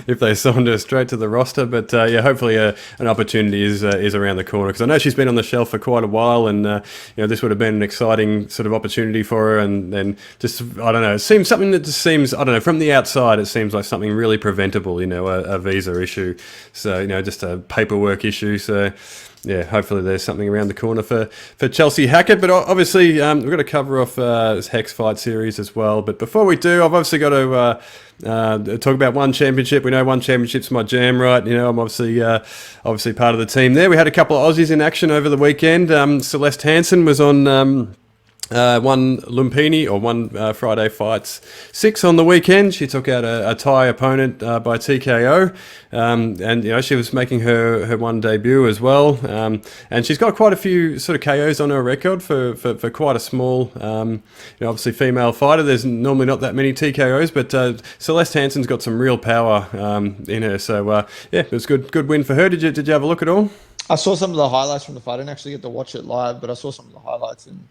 if they signed her straight to the roster. But hopefully an opportunity is around the corner, because I know she's been on the shelf for quite a while, and this would have been an exciting sort of opportunity for her. And then just I don't know, it seems something that just seems from the outside it seems like something really preventable, a visa issue. So just a paperwork issue. So. Yeah, hopefully there's something around the corner for Chelsea Hackett. But obviously, we've got to cover off this Hex fight series as well. But before we do, I've obviously got to talk about One Championship. We know One Championship's my jam, right? I'm obviously part of the team there. We had a couple of Aussies in action over the weekend. Celeste Hansen was on... one Lumpini or one Friday Fights 6 on the weekend. She took out a Thai opponent by TKO, and she was making her one debut as well. And she's got quite a few sort of KOs on her record for quite a small, obviously female fighter. There's normally not that many TKOs, but Celeste Hansen's got some real power in her. So it was good win for her. Did you have a look at all? I saw some of the highlights from the fight. I didn't actually get to watch it live, but I saw some of the highlights and.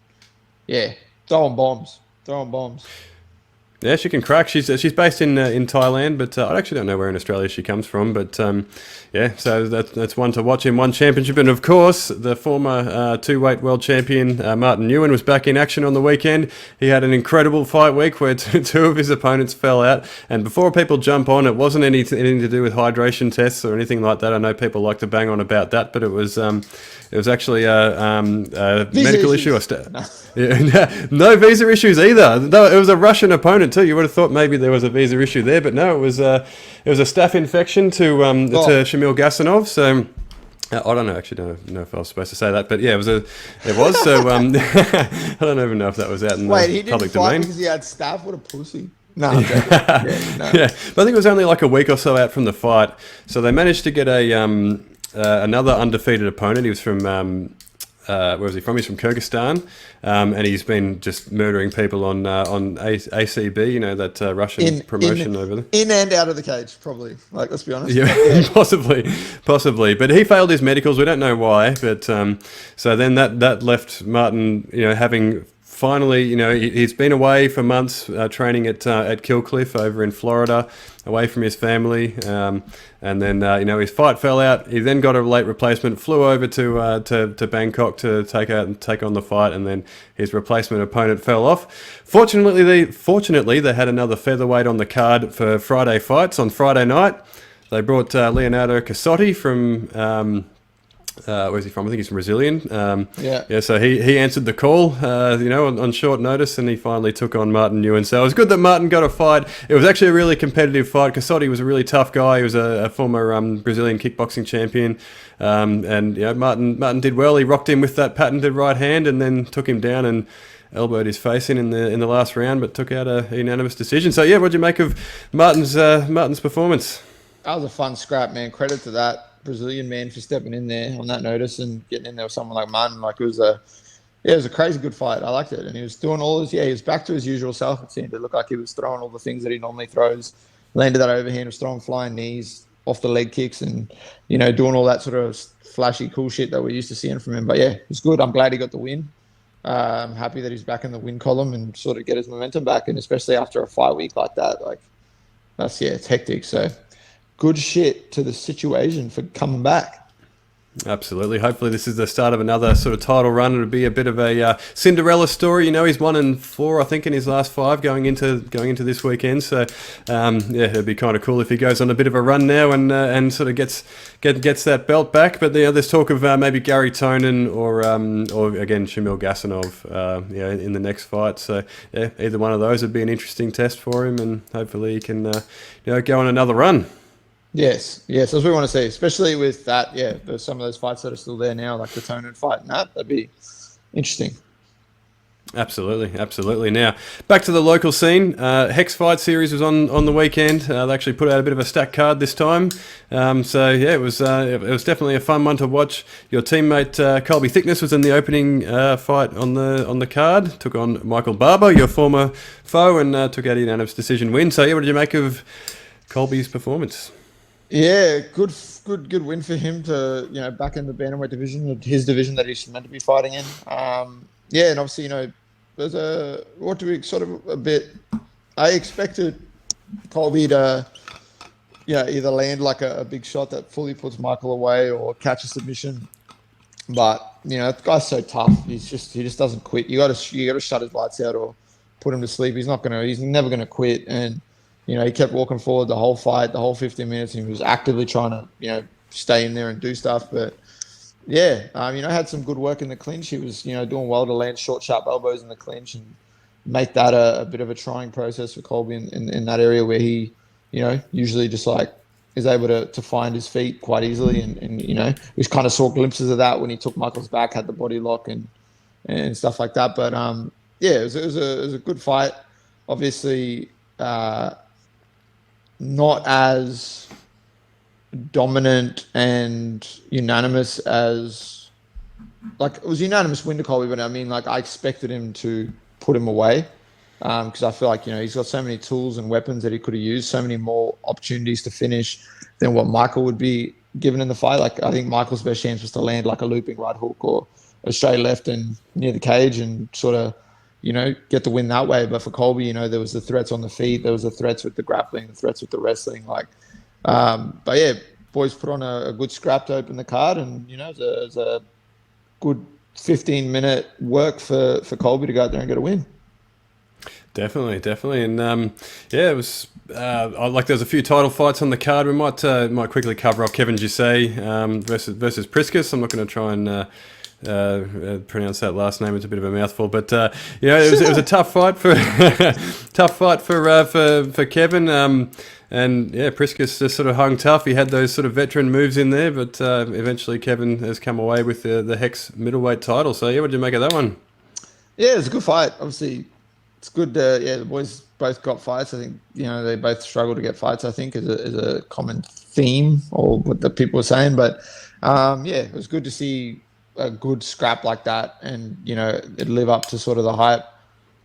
Yeah, throwing bombs. Yeah, she can crack. She's based in Thailand, but I actually don't know where in Australia she comes from. But so that's one to watch in One Championship. And of course, the former two-weight world champion Martin Nguyen was back in action on the weekend. He had an incredible fight week where two of his opponents fell out. And before people jump on, it wasn't anything to do with hydration tests or anything like that. I know people like to bang on about that, but it was actually a medical issue. No visa issues either. No, it was a Russian opponent too. You would have thought maybe there was a visa issue there, but no, it was a staph infection to Shamil Gasanov. So I don't know. Actually, don't know if I was supposed to say that, but yeah, it was. So I don't even know if that was out in the public domain. He didn't fight because he had staph. What a pussy. No, I'm joking. Yeah, but I think it was only like a week or so out from the fight, so they managed to get another undefeated opponent. He was from where was he from? He's from Kyrgyzstan, and he's been just murdering people on ACB, that Russian promotion over there. In and out of the cage, probably. Like, let's be honest. Yeah, possibly. But he failed his medicals. We don't know why. But so then that left Martin, having. Finally, he's been away for months training at Killcliff over in Florida, away from his family, and then his fight fell out. He then got a late replacement, flew over to Bangkok to take on the fight, and then his replacement opponent fell off. Fortunately, they had another featherweight on the card for Friday Fights on Friday night. They brought Leonardo Cassotti from. Where's he from? I think he's Brazilian. So he answered the call, on short notice, and he finally took on Martin Nguyen. So it was good that Martin got a fight. It was actually a really competitive fight. Cassotti was a really tough guy. He was a former Brazilian kickboxing champion, and Martin did well. He rocked him with that patented right hand, and then took him down and elbowed his face in the last round, but took out a unanimous decision. So what'd you make of Martin's performance? That was a fun scrap, man. Credit to that Brazilian man for stepping in there on that notice and getting in there with someone like Martin. Like, it was a Yeah, it was a crazy good fight. I liked it. And he was doing all his, he was back to his usual self. It seemed to look like he was throwing all the things that he normally throws, landed that overhand, was throwing flying knees off the leg kicks and, doing all that sort of flashy, cool shit that we're used to seeing from him. But yeah, it was good. I'm glad he got the win. I'm happy that he's back in the win column and sort of get his momentum back. And especially after a fight week like that, like it's hectic. So good shit to the situation for coming back. Absolutely. Hopefully this is the start of another sort of title run. It'll be a bit of a Cinderella story. He's 1-4, I think, in his last 5 going into this weekend. So, it'd be kind of cool if he goes on a bit of a run now and sort of gets that belt back. But there's talk of maybe Gary Tonin or again Shamil Gasanov, in the next fight. So, either one of those would be an interesting test for him, and hopefully he can go on another run. Yes, that's what we want to see, especially with that. Yeah, there's some of those fights that are still there now, like the Tonin fight and that'd be interesting. Absolutely. Now, back to the local scene. Hex Fight Series was on the weekend. They actually put out a bit of a stacked card this time. It was definitely a fun one to watch. Your teammate Colby Thickness was in the opening fight on the card. Took on Michael Barber, your former foe, and took out a unanimous decision win. So, what did you make of Colby's performance? Yeah, good win for him to, back in the bantamweight division, his division that he's meant to be fighting in. And obviously, there's I expected Colby to, either land like a big shot that fully puts Michael away or catch a submission. But, the guy's so tough. He just doesn't quit. You got to shut his lights out or put him to sleep. He's never going to quit. And, he kept walking forward the whole fight, the whole 15 minutes, and he was actively trying to, stay in there and do stuff. But, had some good work in the clinch. He was, doing well to land short, sharp elbows in the clinch and make that a bit of a trying process for Colby in that area where he, usually just is able to find his feet quite easily. And we kind of saw glimpses of that when he took Michael's back, had the body lock and stuff like that. But, it was a good fight. Obviously, not as dominant and unanimous as it was unanimous win to Colby, but I expected him to put him away because I feel like he's got so many tools and weapons that he could have used, so many more opportunities to finish than what Michael would be given in the fight. I think Michael's best chance was to land like a looping right hook or a straight left and near the cage and sort of get the win that way. But for Colby, there was the threats on the feet, there was the threats with the grappling, the threats with the wrestling. Boys put on a good scrap to open the card, and it was a good 15-minute work for Colby to go out there and get a win. Definitely, and it was. There's a few title fights on the card. We might quickly cover off Kevin Jusay versus Priscus. I'm not going to try and pronounce that last name. It's a bit of a mouthful, but it was a tough fight for Kevin. Priscus just sort of hung tough. He had those sort of veteran moves in there, but eventually Kevin has come away with the Hex middleweight title. So what did you make of that one? Yeah, it was a good fight. Obviously, it's good. The boys both got fights. I think they both struggle to get fights. I think is a common theme, or what the people were saying. But it was good to see a good scrap like that, and it live up to sort of the hype.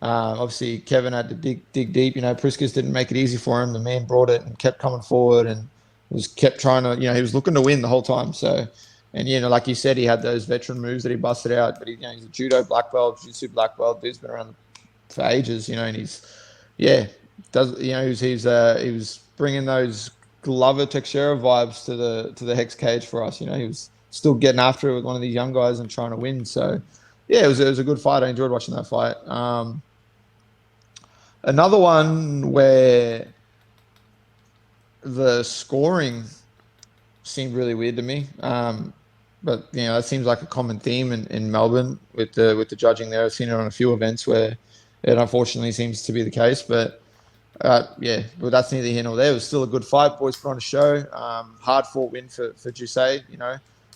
Obviously, Kevin had to dig deep. Priscus didn't make it easy for him. The man brought it and kept coming forward and kept trying to. He was looking to win the whole time. So, and like you said, he had those veteran moves that he busted out. But he's a judo black belt, jiu-jitsu black belt. Dude's been around for ages. And he was bringing those Glover Teixeira vibes to the Hex cage for us. He was still getting after it with one of these young guys and trying to win. So, it was a good fight. I enjoyed watching that fight. Another one where the scoring seemed really weird to me. But it seems like a common theme in Melbourne with the judging there. I've seen it on a few events where it unfortunately seems to be the case. But but that's neither here nor there. It was still a good fight. Boys put on a show. Hard fought win for Jusay.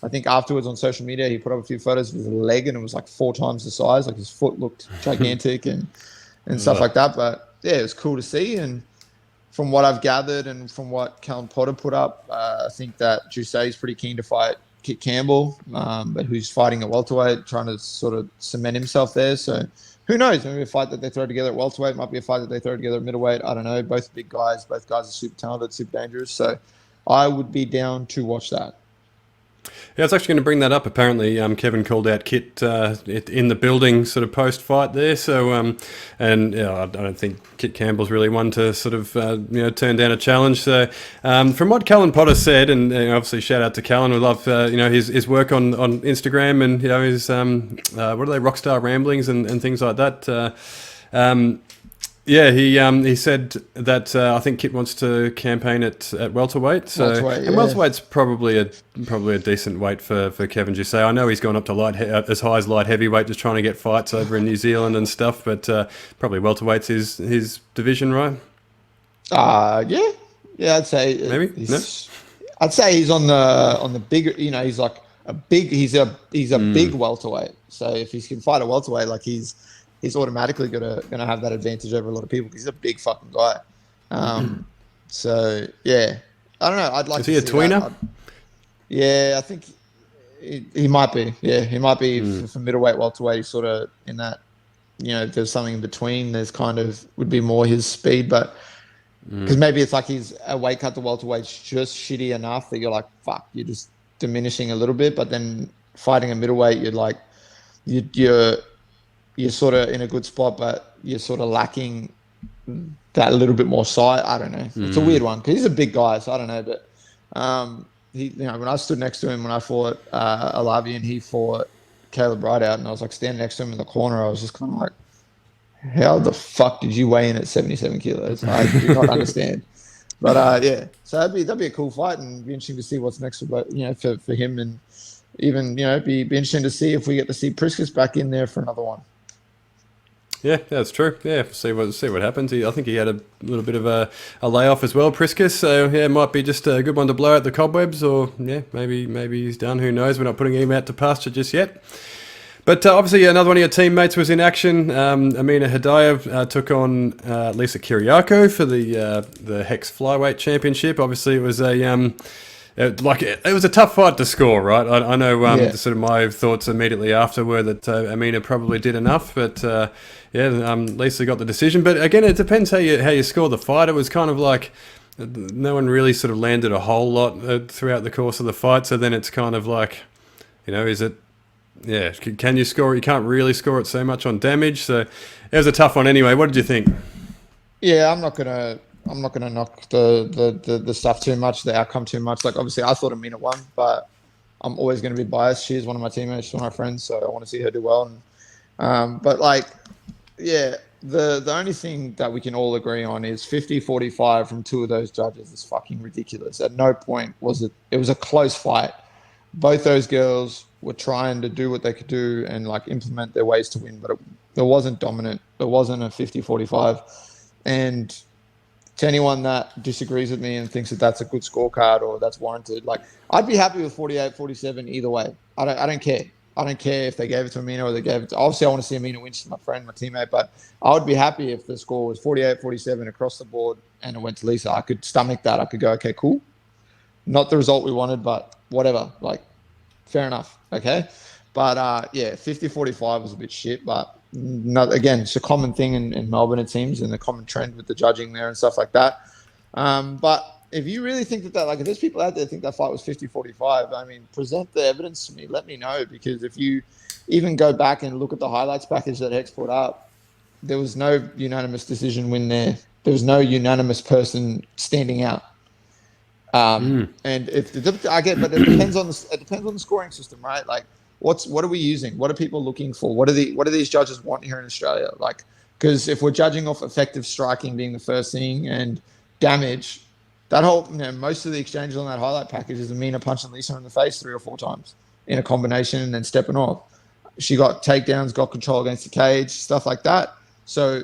I think afterwards on social media, he put up a few photos of his leg and it was like 4 times the size. Like his foot looked gigantic and stuff like that. But it was cool to see. And from what I've gathered and from what Callum Potter put up, I think that Jusay is pretty keen to fight Kit Campbell, but who's fighting at welterweight, trying to sort of cement himself there. So who knows? Maybe a fight that they throw together at welterweight might be a fight that they throw together at middleweight. I don't know. Both big guys. Both guys are super talented, super dangerous. So I would be down to watch that. Yeah, I was actually going to bring that up. Apparently, Kevin called out Kit in the building sort of post-fight there. So, and I don't think Kit Campbell's really one to sort of turn down a challenge. So, from what Callan Potter said, and obviously shout out to Callan, we love his work on Instagram and his what are they, Rockstar Ramblings and things like that. Yeah, he said that I think Kit wants to campaign at welterweight. So Welterweight, and welterweight's probably a decent weight for Kevin Jusay. I know he's gone up to as high as light heavyweight, just trying to get fights over in New Zealand and stuff. But probably welterweight's his division, right? Yeah, I'd say Maybe. No? I'd say he's on the bigger. He's like he's a big welterweight. So if he can fight a welterweight, like he's automatically gonna have that advantage over a lot of people because he's a big fucking guy. So yeah, I don't know. I'd like. Is he a tweener? Yeah, I think he might be. Yeah, he might be for middleweight, welterweight. He's sort of in that. If there's something in between, there's kind of would be more his speed, but because maybe it's like he's a weight cut to welterweight's just shitty enough that you're like, fuck, you're just diminishing a little bit, but then fighting a middleweight, you're like, you're sort of in a good spot, but you're sort of lacking that little bit more size. I don't know. It's a weird one because he's a big guy, so I don't know. But when I stood next to him when I fought Alavi and he fought Caleb Rideout, and I was like standing next to him in the corner, I was just kind of like, how the fuck did you weigh in at 77 kilos? I do not understand. But yeah, so that'd be a cool fight, and be interesting to see what's next for him, and even be interesting to see if we get to see Priscus back in there for another one. Yeah, that's true. Yeah, see what happens. I think he had a little bit of a layoff as well, Priscus. So yeah, it might be just a good one to blow out the cobwebs, or yeah, maybe he's done. Who knows? We're not putting him out to pasture just yet. But obviously another one of your teammates was in action. Amina Hidayev took on Lisa Kiriako for the Hex Flyweight Championship. Obviously it was it was a tough fight to score, right? I know sort of my thoughts immediately after were that Amina probably did enough, but Lisa got the decision. But again, it depends how you score the fight. It was kind of like no one really sort of landed a whole lot throughout the course of the fight. So then it's kind of like, is it? Yeah, can you score it? You can't really score it so much on damage. So it was a tough one anyway. What did you think? Yeah, I'm not gonna knock the stuff too much, the outcome too much. Like obviously I thought Amina won, but I'm always going to be biased. She's one of my teammates, she's one of my friends, so I want to see her do well. And but like, yeah, the only thing that we can all agree on is 50-45 from two of those judges is fucking ridiculous. At no point was it was a close fight. Both those girls were trying to do what they could do and like implement their ways to win, but it wasn't dominant. It wasn't a 50-45. And to anyone that disagrees with me and thinks that that's a good scorecard or that's warranted, like I'd be happy with 48-47 either way. I don't care. I don't care if they gave it to Amina or they gave it to, obviously I want to see Amina win. She's my friend, my teammate, but I would be happy if the score was 48-47 across the board and it went to Lisa. I could stomach that. I could go, okay, cool. Not the result we wanted, but whatever. Like, fair enough. Okay. But 50-45 was a bit shit, but again, it's a common thing in Melbourne, it seems, and a common trend with the judging there and stuff like that. But if you really think that like, if there's people out there that think that fight was 50-45, I mean, present the evidence to me. Let me know, because if you even go back and look at the highlights package that Hex put up, there was no unanimous decision win there. There was no unanimous person standing out. And I get, but it depends on the scoring system, right? Like, what are we using? What are people looking for? What do these judges want here in Australia? Like, because if we're judging off effective striking being the first thing and damage, that whole most of the exchanges on that highlight package is Amina punching Lisa in the face 3 or 4 times in a combination and then stepping off. She got takedowns, got control against the cage, stuff like that. So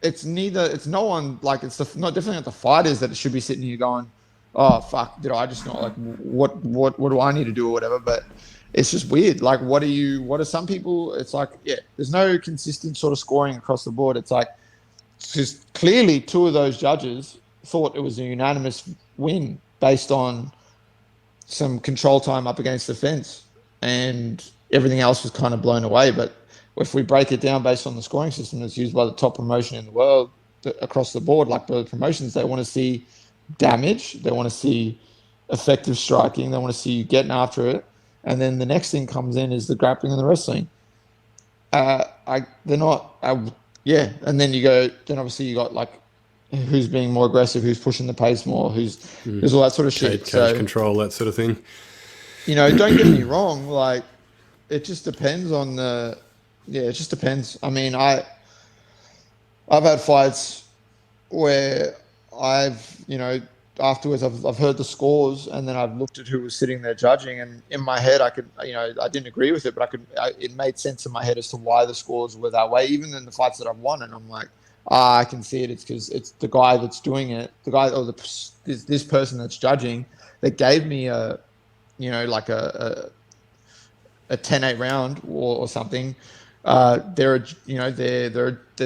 it's no one, like, it's not definitely not the fighters that should be sitting here going, oh fuck, did I just not, like, what do I need to do or whatever? But it's just weird. Like, what are some people? It's like, yeah, there's no consistent sort of scoring across the board. It's like, just clearly 2 of those judges thought it was a unanimous win based on some control time up against the fence, and everything else was kind of blown away. But if we break it down based on the scoring system that's used by the top promotion in the world across the board, like the promotions, they want to see damage, they want to see effective striking, they want to see you getting after it, and then the next thing comes in is the grappling and the wrestling. They're not, yeah. And then then obviously you got like who's being more aggressive, who's pushing the pace more, there's all that sort of shit. Cage control, that sort of thing. Don't get me wrong, like it just depends on it just depends. I mean, I've had fights where afterwards I've heard the scores, and then I've looked at who was sitting there judging, and in my head I could, I didn't agree with it, but it made sense in my head as to why the scores were that way, even in the fights that I've won. And I'm like, I can see it. It's because it's the guy that's doing it, the guy or this person that's judging, that gave me a 10-8 round or something. They're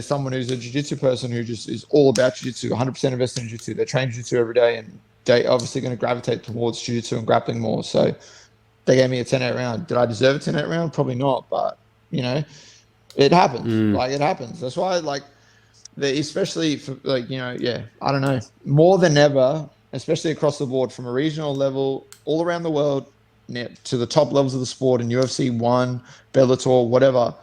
someone who's a jiu-jitsu person who just is all about jiu-jitsu, 100% invested in jiu-jitsu. They train jiu-jitsu every day, and they obviously going to gravitate towards jiu-jitsu and grappling more. So they gave me a 10-8 round. Did I deserve a 10-8 round? Probably not, but it happens. Like it happens. That's why, like, especially for I don't know, more than ever, especially across the board, from a regional level all around the world to the top levels of the sport in UFC 1, Bellator, whatever.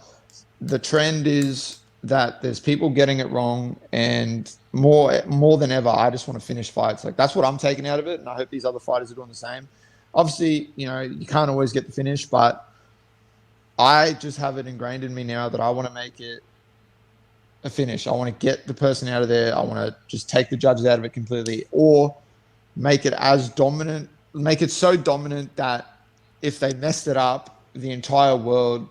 The trend is that there's people getting it wrong, and more than ever, I just want to finish fights. Like, that's what I'm taking out of it, and I hope these other fighters are doing the same. Obviously, you can't always get the finish, but I just have it ingrained in me now that I want to make it a finish. I want to get the person out of there. I want to just take the judges out of it completely, or make it so dominant that if they messed it up, the entire world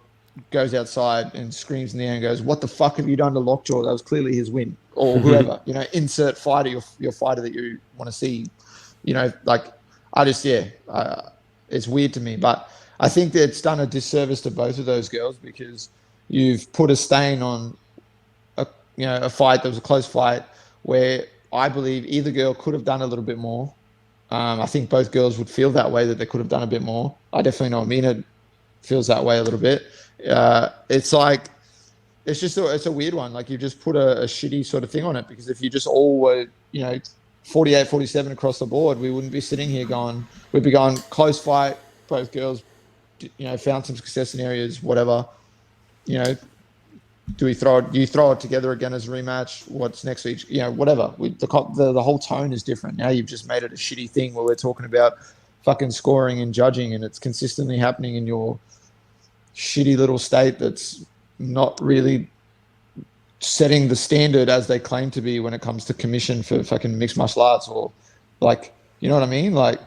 goes outside and screams in the air and goes, "What the fuck have you done to Lockjaw? That was clearly his win." Or whoever, insert fighter, your fighter that you want to see. It's weird to me, but I think that it's done a disservice to both of those girls, because you've put a stain on a fight that was a close fight, where I believe either girl could have done a little bit more. I think both girls would feel that way, that they could have done a bit more. I definitely know Meehan feels that way a little bit. It's like, it's a weird one. Like, you just put a shitty sort of thing on it, because if you just all were, 48, 47 across the board, we wouldn't be sitting here we'd be going close fight, both girls, found some success in areas, whatever. Do you throw it together again as a rematch? What's next week? Whatever. The whole tone is different. Now you've just made it a shitty thing where we're talking about fucking scoring and judging, and it's consistently happening in your shitty little state that's not really setting the standard as they claim to be when it comes to commission for fucking mixed martial arts, or like, you know what I mean? Like,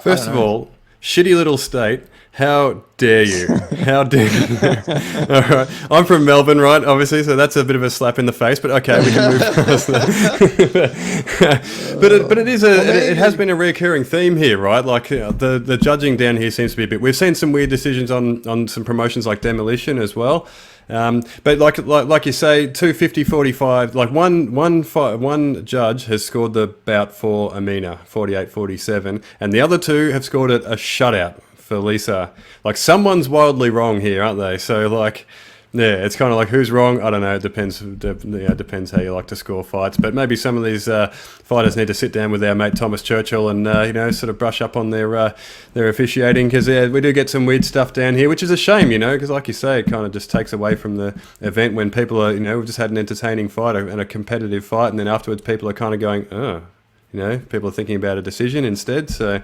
first of all, shitty little state. How dare you? How dare you? All right. I'm from Melbourne, right? Obviously, so that's a bit of a slap in the face. But okay, we can move past that. but it has been a recurring theme here, right? Like, the judging down here seems to be a bit. We've seen some weird decisions on some promotions like Demolition as well. But like you say, 250-45. Like one judge has scored the bout for Amina, 48-47, and the other two have scored it a shutout for Lisa. Like, someone's wildly wrong here, aren't they? So, like, yeah, it's kind of like, who's wrong? I don't know. It depends. Depends how you like to score fights. But maybe some of these fighters need to sit down with our mate Thomas Churchill and sort of brush up on their officiating, because we do get some weird stuff down here, which is a shame, because like you say, it kind of just takes away from the event when people are, we've just had an entertaining fight and a competitive fight, and then afterwards people are kind of going, people are thinking about a decision instead. So,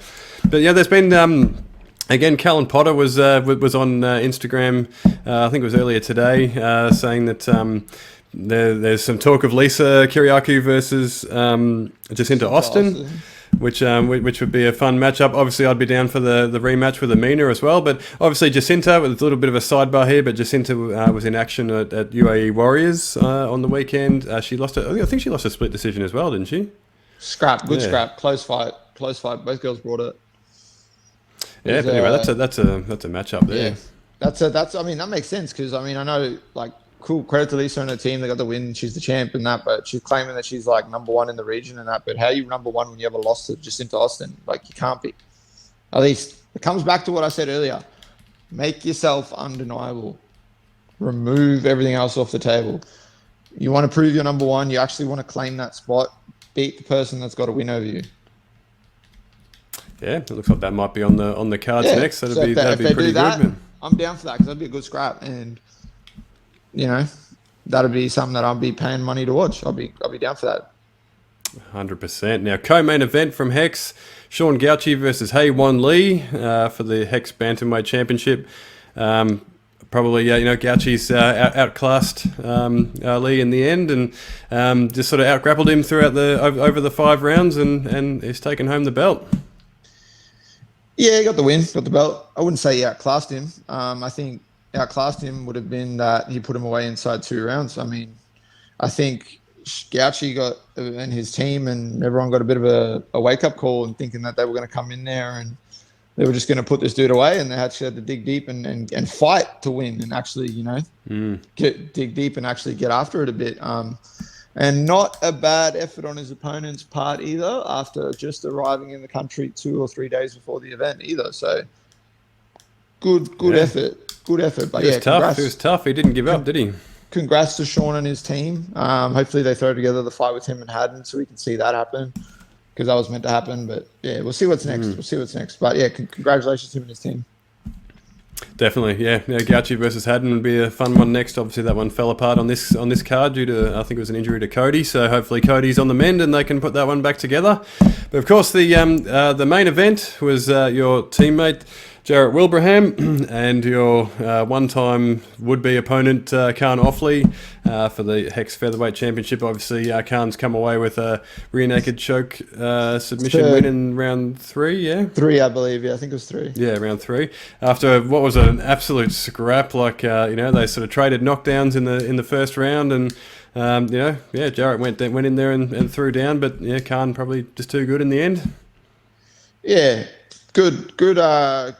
but yeah, there's been. Again, Callan Potter was on Instagram, I think it was earlier today, saying that there's some talk of Lisa Kiriakou versus Jacinta Austin, which would be a fun matchup. Obviously, I'd be down for the rematch with Amina as well. But obviously, Jacinta, with a little bit of a sidebar here, but Jacinta was in action at UAE Warriors on the weekend. I think she lost a split decision as well, didn't she? Scrap, close fight. Both girls brought it. Yeah, but anyway, that's a matchup there. Yeah, that's. I mean, that makes sense, because I know, like, cool, credit to Lisa and her team. They got the win. She's the champ and that, but she's claiming that she's like number one in the region and that. But how are you number one when you have a loss to Jacinta Austin? Like, you can't be. At least it comes back to what I said earlier. Make yourself undeniable. Remove everything else off the table. You want to prove you're number one. You actually want to claim that spot. Beat the person that's got a win over you. Yeah, it looks like that might be on the cards next. That'd be pretty good. Man. I'm down for that because that'd be a good scrap, and that'd be something that I'll be paying money to watch. I'll be down for that. 100%. Now, co-main event from Hex, Sean Gauci versus Hae-Won Lee for the Hex Bantamweight Championship. Probably, Gauci's outclassed Lee in the end, and just sort of outgrappled him throughout over the 5 rounds, and he's taken home the belt. Yeah, he got the win, got the belt. I wouldn't say he outclassed him. I think outclassed him would have been that he put him away inside 2 rounds. I mean, I think Gauci got, and his team and everyone got a bit of a wake-up call and thinking that they were going to come in there and they were just going to put this dude away, and they actually had to dig deep and fight to win and actually, dig deep and actually get after it a bit. And not a bad effort on his opponent's part either, after just arriving in the country 2 or 3 days before the event either. So good effort. Good effort. But it was tough. He didn't give up, did he? Congrats to Sean and his team. Hopefully they throw together the fight with him and Haddon so we can see that happen, because that was meant to happen. But yeah, we'll see what's next. But yeah, congratulations to him and his team. Definitely, yeah. Gauci versus Haddon would be a fun one next. Obviously, that one fell apart on this card due to, I think it was an injury to Cody. So hopefully Cody's on the mend and they can put that one back together. But of course, the main event was your teammate Jarrett Wilbraham and your one-time would-be opponent Khan Offley for the Hex Featherweight Championship. Obviously, Khan's come away with a rear naked choke submission win in round 3, yeah? 3, I believe. Yeah, I think it was 3. Yeah, round 3. After what was an absolute scrap, they sort of traded knockdowns in the first round, and Jarrett went in there and threw down, but yeah, Khan probably just too good in the end. Yeah. Good,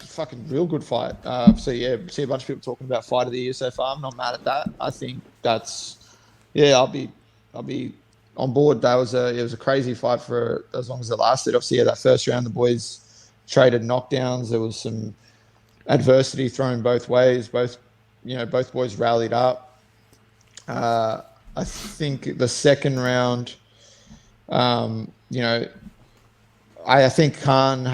fucking real good fight. See a bunch of people talking about fight of the year so far. I'm not mad at that. I think that's, I'll be on board. It was a crazy fight for as long as it lasted. Obviously, that first round, the boys traded knockdowns. There was some adversity thrown both ways. Both boys rallied up. I think the second round, I think Khan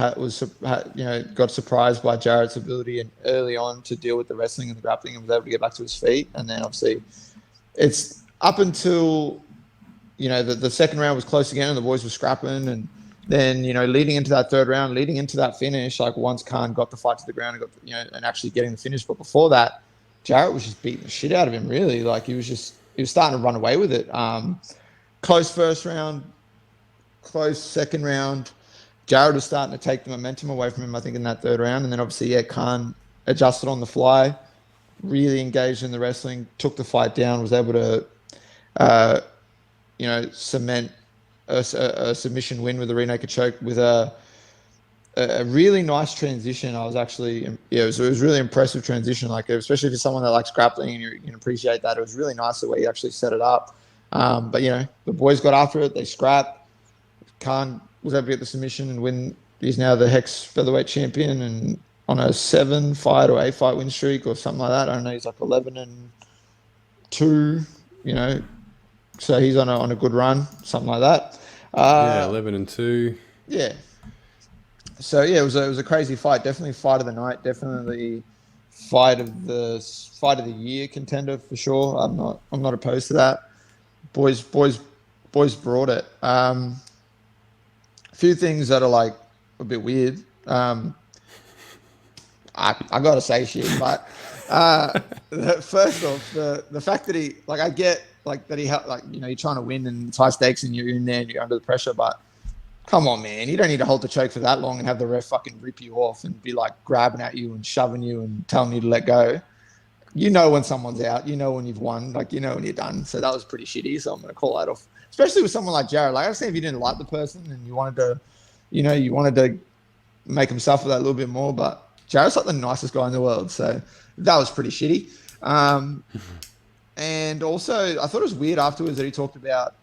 got surprised by Jarrett's ability and early on to deal with the wrestling and the grappling and was able to get back to his feet. And then obviously it's up until, the second round was close again and the boys were scrapping. And then, leading into that third round, leading into that finish, like once Khan got the fight to the ground and and actually getting the finish. But before that, Jarrett was just beating the shit out of him, really. Like he was starting to run away with it. Close first round, close second round. Jarrett was starting to take the momentum away from him, I think, in that third round. And then obviously, Khan adjusted on the fly, really engaged in the wrestling, took the fight down, was able to, cement a submission win with a rear naked choke with a really nice transition. I was actually, it was really impressive transition, especially for someone that likes grappling and you can appreciate that. It was really nice the way he actually set it up. But the boys got after it, they scrapped. Khan was able to get the submission and win. He's now the Hex Featherweight champion and on a 7-fight or 8-fight win streak or something like that. I don't know. He's like 11-2, so he's on a good run, something like that. 11-2. Yeah. So it was a crazy fight. Definitely fight of the night. Definitely fight of the year contender for sure. I'm not opposed to that. Boys brought it. Few things that are a bit weird. I gotta say shit, but first off, the fact that he I get that he you're trying to win and it's high stakes and you're in there and you're under the pressure, but come on, man, you don't need to hold the choke for that long and have the ref fucking rip you off and be grabbing at you and shoving you and telling you to let go. When someone's out, when you've won, when you're done. So that was pretty shitty. So I'm gonna call that off. Especially with someone like Jarrett. I understand if you didn't like the person and you wanted to make him suffer that a little bit more, but Jarrett's the nicest guy in the world. So that was pretty shitty. And also, I thought it was weird afterwards that he talked about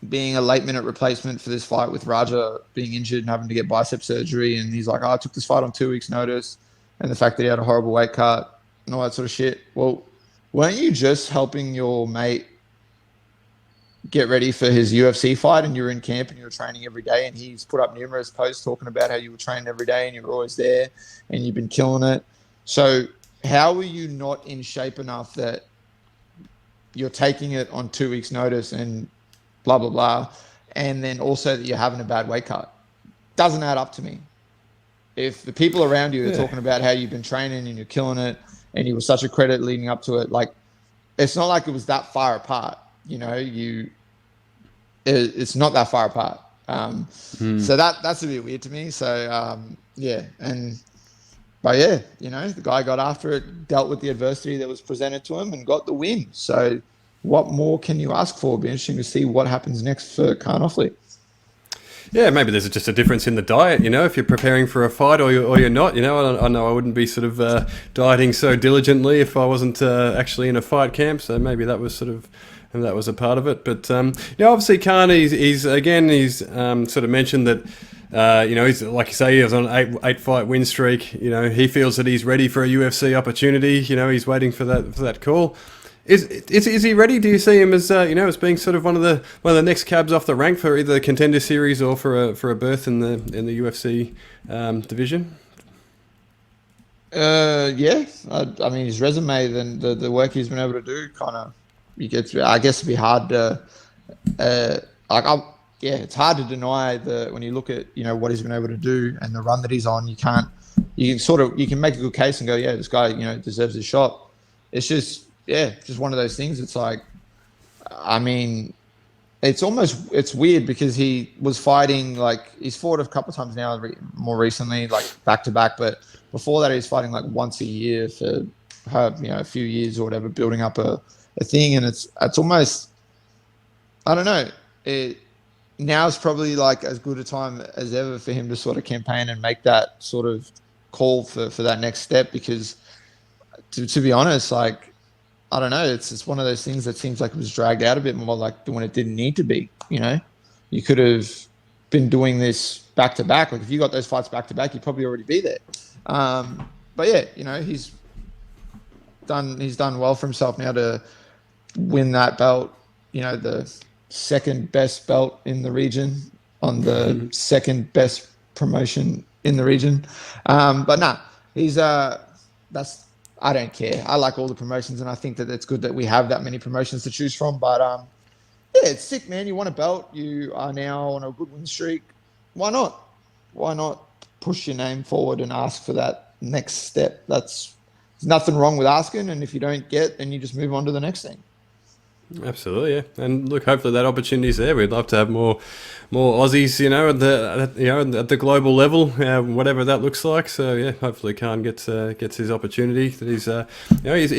being a late minute replacement for this fight with Raja being injured and having to get bicep surgery. And he's like, I took this fight on 2 weeks notice. And the fact that he had a horrible weight cut and all that sort of shit. Well, weren't you just helping your mate get ready for his UFC fight, and you were in camp and you were training every day, and he's put up numerous posts talking about how you were training every day and you were always there and you've been killing it. So how are you not in shape enough that you're taking it on 2 weeks notice and blah, blah, blah, and then also that you're having a bad weight cut? Doesn't add up to me. If the people around you are talking about how you've been training and you're killing it and you were such a credit leading up to it, like, it's not like it was that far apart. You know, it's not that far apart. So that's a bit weird to me. So, but yeah, you know, the guy got after it, dealt with the adversity that was presented to him and got the win. So what more can you ask for? It'll be interesting to see what happens next for Khan Offley. Yeah, maybe there's just a difference in the diet, you know, if you're preparing for a fight or you're not, you know. I know I wouldn't be sort of dieting so diligently if I wasn't actually in a fight camp, so maybe that was a part of it. But, you know, obviously Khan, he's sort of mentioned that, you know, he's, like you say, he was on an eight fight win streak. You know, he feels that he's ready for a UFC opportunity. You know, he's waiting for that call. Is he ready? Do you see him as you know, as being sort of one of the next cabs off the rank for either the Contender Series or for a berth in the UFC division? Yeah, I mean, his resume, then the work he's been able to do, kind of, I guess it'd be hard to it's hard to deny when you look at, you know, what he's been able to do and the run that he's on. You can make a good case and go, yeah, this guy, you know, deserves a shot. It's just one of those things. It's like, I mean, it's weird because he was fighting, like, he's fought a couple of times now, more recently, like back to back, but before that he was fighting like once a year for, you know, a few years or whatever, building up a thing. And it's almost, I don't know, now's probably like as good a time as ever for him to sort of campaign and make that sort of call for that next step, because to be honest, like, I don't know, it's one of those things that seems like it was dragged out a bit more, like when it didn't need to be. You know, you could have been doing this back to back. Like if you got those fights back to back, you'd probably already be there. But yeah, you know, he's done well for himself now to win that belt. You know, the second best belt in the region on the second best promotion in the region. But nah, he's I don't care. I like all the promotions, and I think that it's good that we have that many promotions to choose from. But yeah, it's sick, man. You want a belt. You are now on a good win streak. Why not? Why not push your name forward and ask for that next step? There's nothing wrong with asking, and if you don't get, then you just move on to the next thing. Absolutely, yeah. And look, hopefully that opportunity's there. We'd love to have more Aussies, you know, at the global level, whatever that looks like. So yeah, hopefully Khan gets his opportunity that he's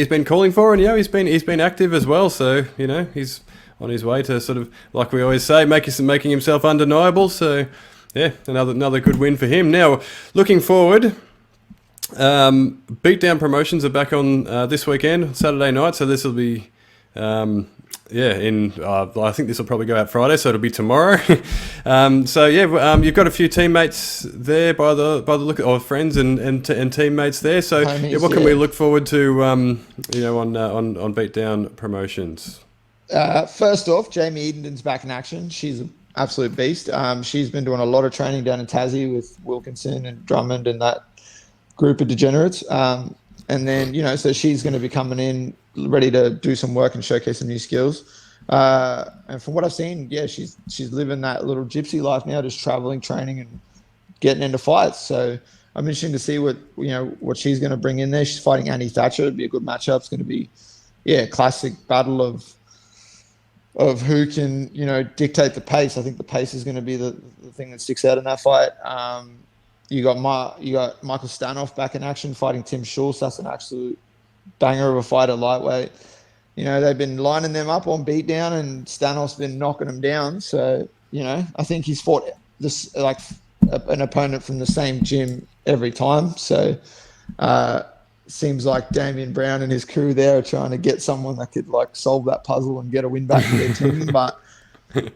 been calling for, and you know, he's been active as well. So you know, he's on his way to sort of, like we always say, making himself undeniable. So yeah, another good win for him. Now, looking forward. Beatdown Promotions are back on this weekend, Saturday night. So this will be. I think this will probably go out Friday, so it'll be tomorrow. You've got a few teammates there by the look, or friends and teammates there. So homies, what can we look forward to, on Beatdown Promotions? First off, Jamie Edenden's back in action. She's an absolute beast. She's been doing a lot of training down in Tassie with Wilkinson and Drummond and that group of degenerates. And then, you know, so she's going to be coming in ready to do some work and showcase some new skills. And from what I've seen, yeah, she's living that little gypsy life now, just traveling, training, and getting into fights. So I'm interested to see what she's going to bring in there. She's fighting Annie Thatcher. It'd be a good matchup. It's going to be, classic battle of who can, you know, dictate the pace. I think the pace is going to be the thing that sticks out in that fight. You got Michael Stanoff back in action fighting Tim Schultz. That's an absolute banger of a fight at lightweight. You know, they've been lining them up on beatdown, and Stanoff's been knocking them down. So, you know, I think he's fought this like an opponent from the same gym every time. So, seems like Damian Brown and his crew there are trying to get someone that could like solve that puzzle and get a win back for their team. But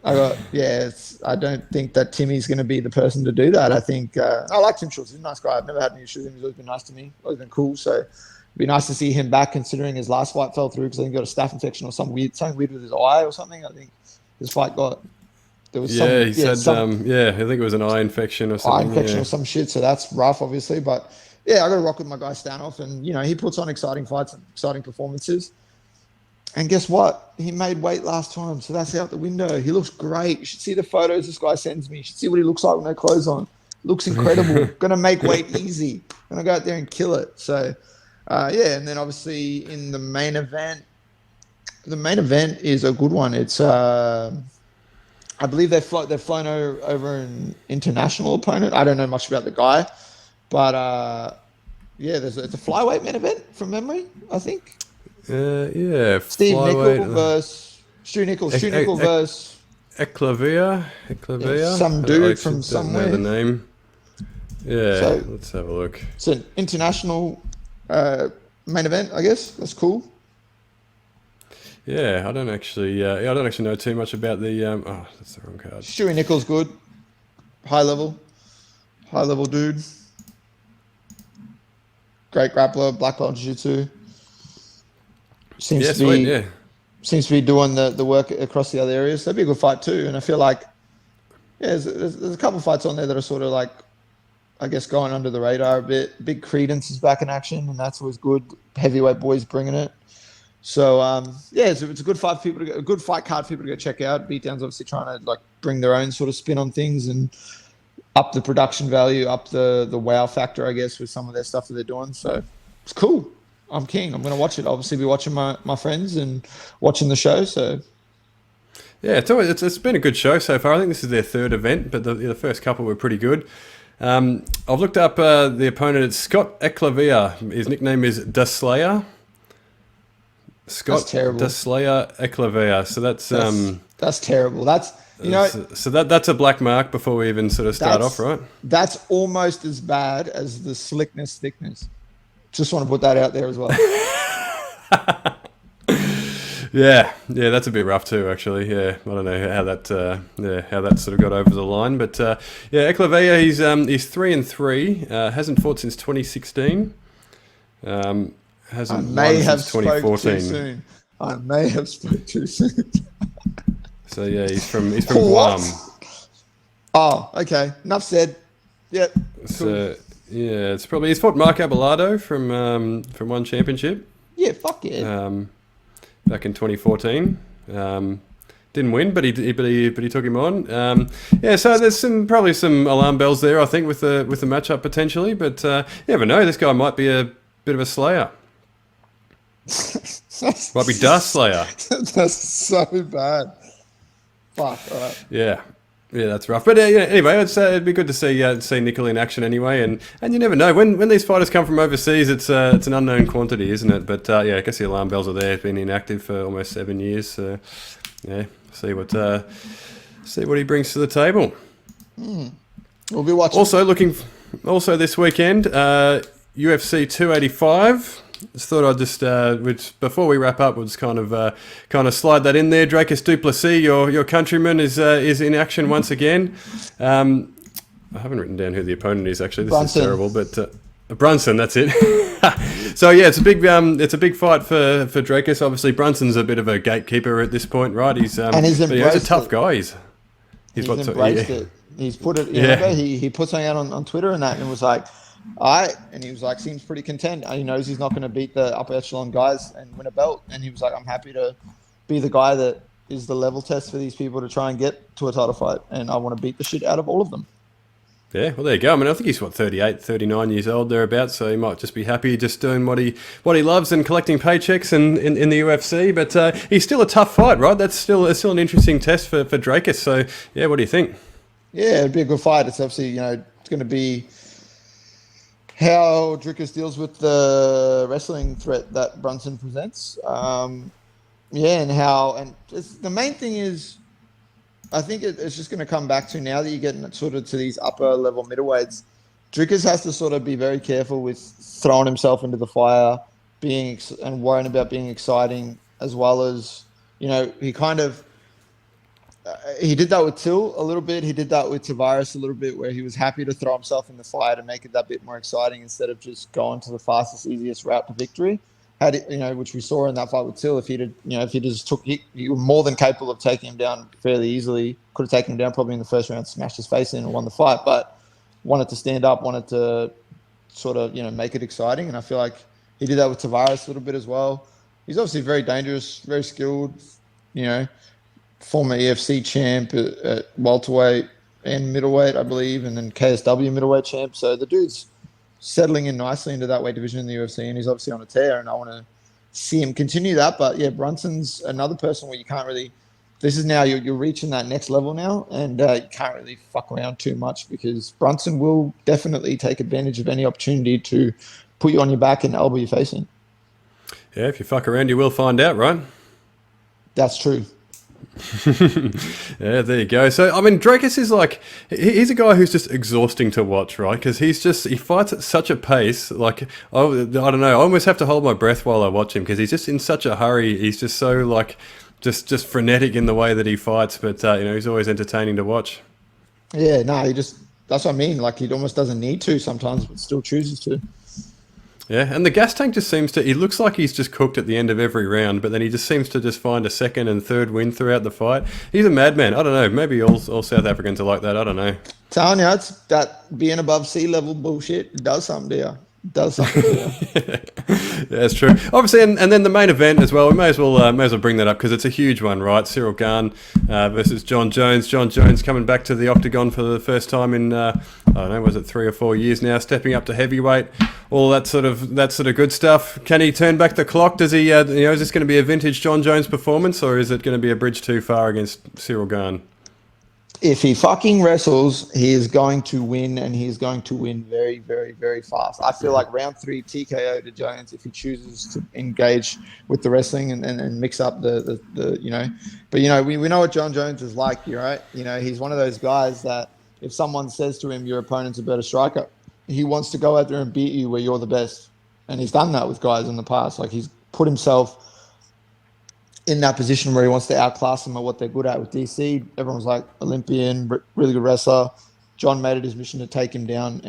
I don't think that Timmy's going to be the person to do that. I think I like Tim Schultz. He's a nice guy. I've never had any issues with him. He's always been nice to me. Always been cool. So it'd be nice to see him back, considering his last fight fell through because I think he got a staph infection or something weird with his eye or something. I think his fight got there was I think it was an eye infection or something. Or some shit. So that's rough, obviously. But yeah, I got to rock with my guy Stanoff, and he puts on exciting fights and exciting performances. And guess what? He made weight last time, so that's out the window. He looks great. You should see the photos this guy sends me. You should see what he looks like with no clothes on. Looks incredible. Going to make weight easy. Going to go out there and kill it. So, and then obviously in the main event is a good one. It's, I believe they've flown over an international opponent. I don't know much about the guy, but it's a flyweight main event from memory, I think. Steve Nickel versus Stu Nickel. Stu Nickel versus Eclavia. Some dude from somewhere. Don't know the name. Yeah, so, let's have a look. It's an international main event, I guess. That's cool. Yeah, I don't actually know too much about the. That's the wrong card. Stewie Nickel's good. High level dude. Great grappler, black belt jiu-jitsu. Seems to be doing the work across the other areas. That'd be a good fight too. And I feel like, there's a couple of fights on there that are sort of like, I guess, going under the radar a bit. Big Credence is back in action, and that's always good. Heavyweight boys bringing it. So it's a good fight for people a good fight card for people to go check out. Beatdown's obviously trying to like bring their own sort of spin on things and up the production value, up the wow factor, I guess, with some of their stuff that they're doing. So it's cool. I'm keen. I'm going to watch it. Obviously, be watching my friends and watching the show. So, yeah, it's been a good show so far. I think this is their third event, but the first couple were pretty good. I've looked up the opponent. It's Scott Eclavia. His nickname is Da Slayer. Scott Da Slayer Eclavia. So that's terrible. That's So that's a black mark before we even sort of start off, right? That's almost as bad as the slickness thickness. Just want to put that out there as well. yeah, that's a bit rough too, actually. Yeah, I don't know how that sort of got over the line, but Eclavia, he's 3-3, hasn't fought since 2016, hasn't won since 2014. I may have spoke too soon. So yeah, he's from Guam. Oh, okay. Enough said. Yep. So. Cool. Yeah, it's probably he's fought Mark Abelardo from One Championship. Yeah, fuck yeah. Back in 2014, didn't win, but he took him on. So there's probably some alarm bells there, I think, with the matchup potentially. But you never know, this guy might be a bit of a slayer. Might be Dust Slayer. That's so bad. Fuck. All right. Yeah. Yeah, that's rough. But anyway, it'd be good to see Nickel in action anyway. And you never know when these fighters come from overseas. It's an unknown quantity, isn't it? But I guess the alarm bells are there. It's been inactive for almost 7 years. So see what he brings to the table. We'll be watching. Also this weekend, UFC 285. Just thought I'd just, before we wrap up, we'll just kind of slide that in there. Dracus du Plessis, your countryman, is in action once again. I haven't written down who the opponent is actually. This Brunson. Is terrible, but Brunson, that's it. So yeah, it's a big fight for Dracus. Obviously, Brunson's a bit of a gatekeeper at this point, right? He's he's a tough guy. He's embraced it. He's put it. Remember, he put something out on Twitter and that, and was like. And he was like, seems pretty content. He knows he's not going to beat the upper echelon guys and win a belt. And he was like, I'm happy to be the guy that is the level test for these people to try and get to a title fight. And I want to beat the shit out of all of them. Yeah, well, there you go. I mean, I think he's 38, 39 years old, thereabouts. So he might just be happy just doing what he loves and collecting paychecks in the UFC. But he's still a tough fight, right? That's still an interesting test for Dracus. So yeah, what do you think? Yeah, it'd be a good fight. It's obviously, it's going to be how Dracus deals with the wrestling threat that Brunson presents. And the main thing is, I think it's just going to come back to now that you're getting sort of to these upper level middleweights, Dracus has to sort of be very careful with throwing himself into the fire, and worrying about being exciting, as well as, he kind of, he did that with Till a little bit. He did that with Tavares a little bit, where he was happy to throw himself in the fire to make it that bit more exciting instead of just going to the fastest, easiest route to victory. Had it, which we saw in that fight with Till, if he just took, he was more than capable of taking him down fairly easily. Could have taken him down probably in the first round, smashed his face in and won the fight, but wanted to stand up, wanted to sort of, make it exciting. And I feel like he did that with Tavares a little bit as well. He's obviously very dangerous, very skilled, former EFC champ at welterweight and middleweight, I believe, and then KSW middleweight champ. So the dude's settling in nicely into that weight division in the UFC, and he's obviously on a tear, and I want to see him continue that. But yeah, Brunson's another person where you can't really, this is now, you're reaching that next level now, and you can't really fuck around too much, because Brunson will definitely take advantage of any opportunity to put you on your back and elbow you facing. Yeah, if you fuck around, you will find out, right? That's true. Yeah, there you go. So, I mean, Drakus is like, he's a guy who's just exhausting to watch, right? Because he fights at such a pace. Like, I don't know, I almost have to hold my breath while I watch him, because he's just in such a hurry. He's just so, like, just frenetic in the way that he fights. But, he's always entertaining to watch. Yeah, no, that's what I mean. Like, he almost doesn't need to sometimes, but still chooses to. Yeah, and the gas tank just seems to, he looks like he's just cooked at the end of every round, but then he just seems to just find a second and third win throughout the fight. He's a madman. I don't know. Maybe all South Africans are like that. I don't know. Telling you, it's that being above sea level bullshit. It does something to you. Yeah, that's true. Obviously, and then the main event as well. We may as well bring that up, because it's a huge one, right? Cyril Gane versus John Jones. John Jones coming back to the octagon for the first time in I don't know, was it 3 or 4 years now? Stepping up to heavyweight, all that sort of good stuff. Can he turn back the clock? Does he? Is this going to be a vintage John Jones performance, or is it going to be a bridge too far against Cyril Gane? If he fucking wrestles, he is going to win, and he is going to win very, very, very fast. I feel like round 3 TKO to Jones if he chooses to engage with the wrestling and mix up the. But we know what John Jones is like, right? He's one of those guys that if someone says to him your opponent's a better striker, he wants to go out there and beat you where you're the best, and he's done that with guys in the past. Like, he's put himself in that position where he wants to outclass them at what they're good at. With DC, everyone's like Olympian, really good wrestler. John made it his mission to take him down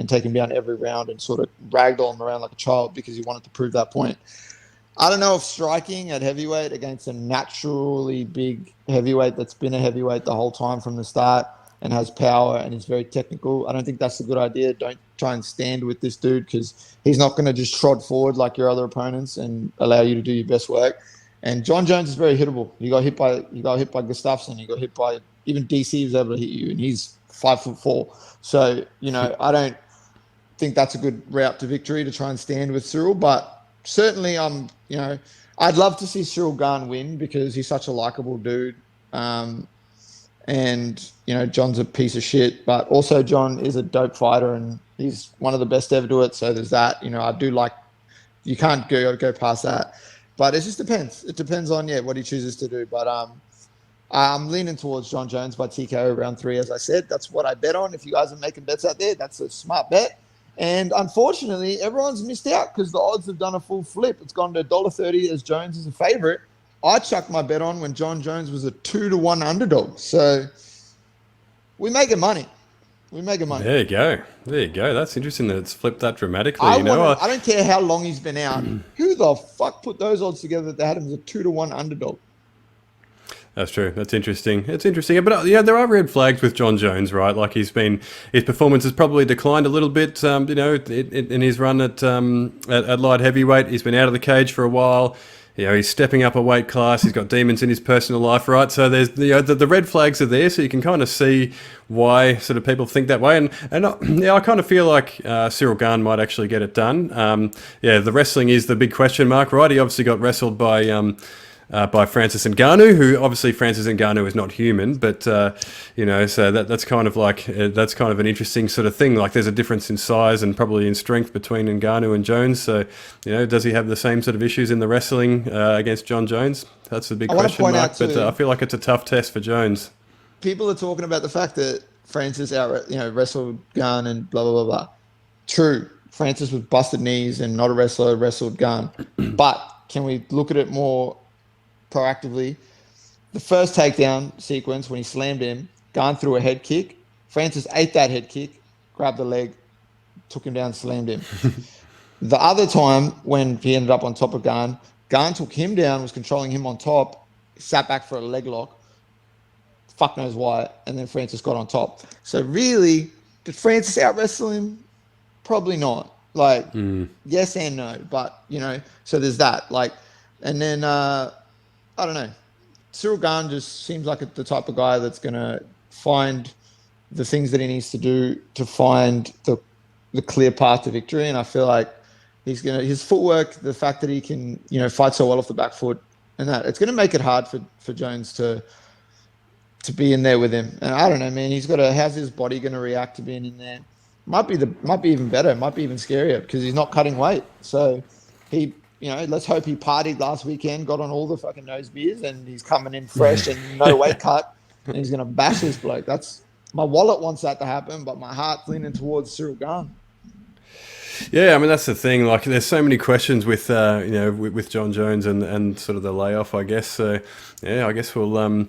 every round and sort of ragdoll him around like a child, because he wanted to prove that point. I don't know if striking at heavyweight against a naturally big heavyweight that's been a heavyweight the whole time from the start and has power and is very technical, I don't think that's a good idea. Don't try and stand with this dude, because he's not going to just trot forward like your other opponents and allow you to do your best work. And John Jones is very hittable. You got hit by Gustafsson. You got hit by, even DC was able to hit you, and he's 5'4". So I don't think that's a good route to victory to try and stand with Cyril. But certainly, I'd love to see Cyril Gane win, because he's such a likable dude. And John's a piece of shit, but also John is a dope fighter, and he's one of the best to ever do it. So there's that. I do like, you can't go past that. But it just depends. It depends on, what he chooses to do. But I'm leaning towards John Jones by TKO round 3, as I said. That's what I bet on. If you guys are making bets out there, that's a smart bet. And unfortunately, everyone's missed out, because the odds have done a full flip. It's gone to $1.30 as Jones is a favourite. I chucked my bet on when John Jones was a 2-1 underdog. So we're making money. There you go. That's interesting that it's flipped that dramatically. I don't care how long he's been out. Who the fuck put those odds together that they had him as a 2-1 underdog? That's true. That's interesting. It's interesting. But there are red flags with John Jones, right? Like, his performance has probably declined a little bit, in his run at light heavyweight. He's been out of the cage for a while. He's stepping up a weight class. He's got demons in his personal life, right? So there's the red flags are there, so you can kind of see why sort of people think that way. And I kind of feel like Cyril Gane might actually get it done. The wrestling is the big question mark, right? He obviously got wrestled by Francis Ngannou, who obviously Francis Ngannou is not human, but so that's kind of like that's kind of an interesting sort of thing. Like, there's a difference in size and probably in strength between Ngannou and Jones. So does he have the same sort of issues in the wrestling against John Jones? That's the big question mark. But I feel like it's a tough test for Jones. People are talking about the fact that Francis wrestled Gane and blah blah blah blah. True, Francis with busted knees and not a wrestler, wrestled Gane. But can we look at it more proactively? the first takedown sequence when he slammed him, Gane threw a head kick. Francis ate that head kick, grabbed the leg, took him down, slammed him. The other time when he ended up on top of Gane took him down, was controlling him on top, sat back for a leg lock. Fuck knows why. And then Francis got on top. So really, did Francis out wrestle him? Probably not. Like, yes and no. But, you know, so there's that. Like, and then, I don't know. Cyril Gane just seems like the type of guy that's going to find the things that he needs to do to find the clear path to victory. And I feel like his footwork, the fact that he can, you know, fight so well off the back foot and that, it's going to make it hard for Jones to be in there with him. And I don't know, man, how's his body going to react to being in there? Might be even better, might be even scarier because he's not cutting weight. So he, you know, let's hope he partied last weekend, got on all the fucking nose beers, and he's coming in fresh and no weight cut, and he's going to bash this bloke. My wallet wants that to happen, but my heart's leaning towards Cyril Gane. Yeah, I mean, that's the thing. Like, there's so many questions with, with John Jones and sort of the layoff, I guess. So, yeah, I guess we'll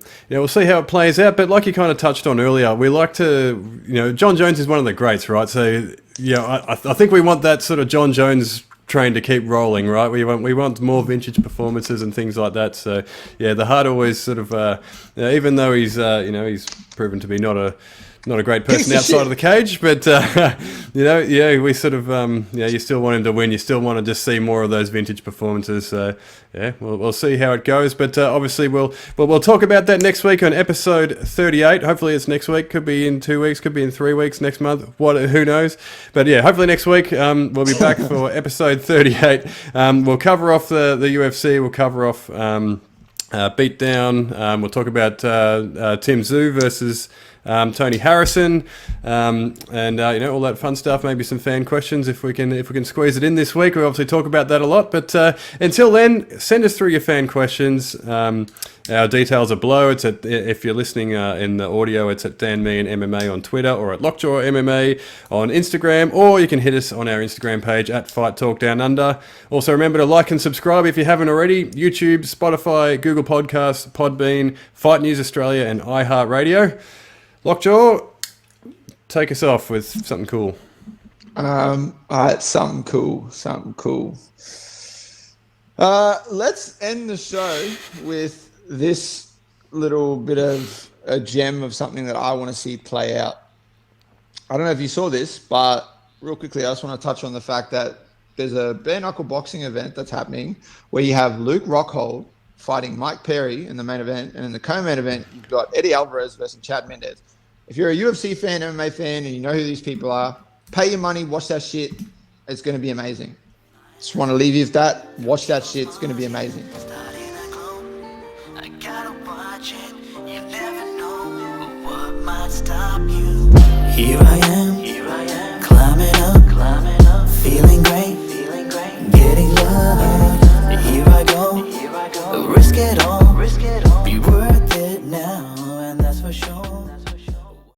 see how it plays out. But like you kind of touched on earlier, we like to, you know, John Jones is one of the greats, right? So, yeah, I think we want that sort of John Jones train to keep rolling, right? We want more vintage performances and things like that. So, yeah, the heart always sort of, even though he's, he's proven to be not a great person outside of the cage, but we sort of you still want him to win. You still want to just see more of those vintage performances. So yeah, we'll see how it goes. But obviously we'll talk about that next week on episode 38. Hopefully it's next week. Could be in 2 weeks. Could be in 3 weeks. Next month. Who knows? But yeah, hopefully next week we'll be back for episode 38. We'll cover off the UFC. We'll cover off Beatdown. We'll talk about Tim Tszyu versus Tony Harrison, and all that fun stuff. Maybe some fan questions if we can squeeze it in this week. We obviously talk about that a lot. But until then, send us through your fan questions. Our details are below. It's if you're listening in the audio, it's at Dan Meehan MMA on Twitter, or at Lockjaw MMA on Instagram, or you can hit us on our Instagram page at Fight Talk Down Under. Also, remember to like and subscribe if you haven't already. YouTube, Spotify, Google Podcasts, Podbean, Fight News Australia, and iHeartRadio. Lockjaw, take us off with something cool. All right, something cool. Let's end the show with this little bit of a gem of something that I want to see play out. I don't know if you saw this, but real quickly, I just want to touch on the fact that there's a bare knuckle boxing event that's happening where you have Luke Rockhold fighting Mike Perry in the main event, and in the co-main event, you've got Eddie Alvarez versus Chad Mendez. If you're a UFC fan, MMA fan, and you know who these people are, pay your money, watch that shit. It's going to be amazing. Just want to leave you with that. Watch that shit. It's going to be amazing. I gotta watch it. You never know what might stop you. Here I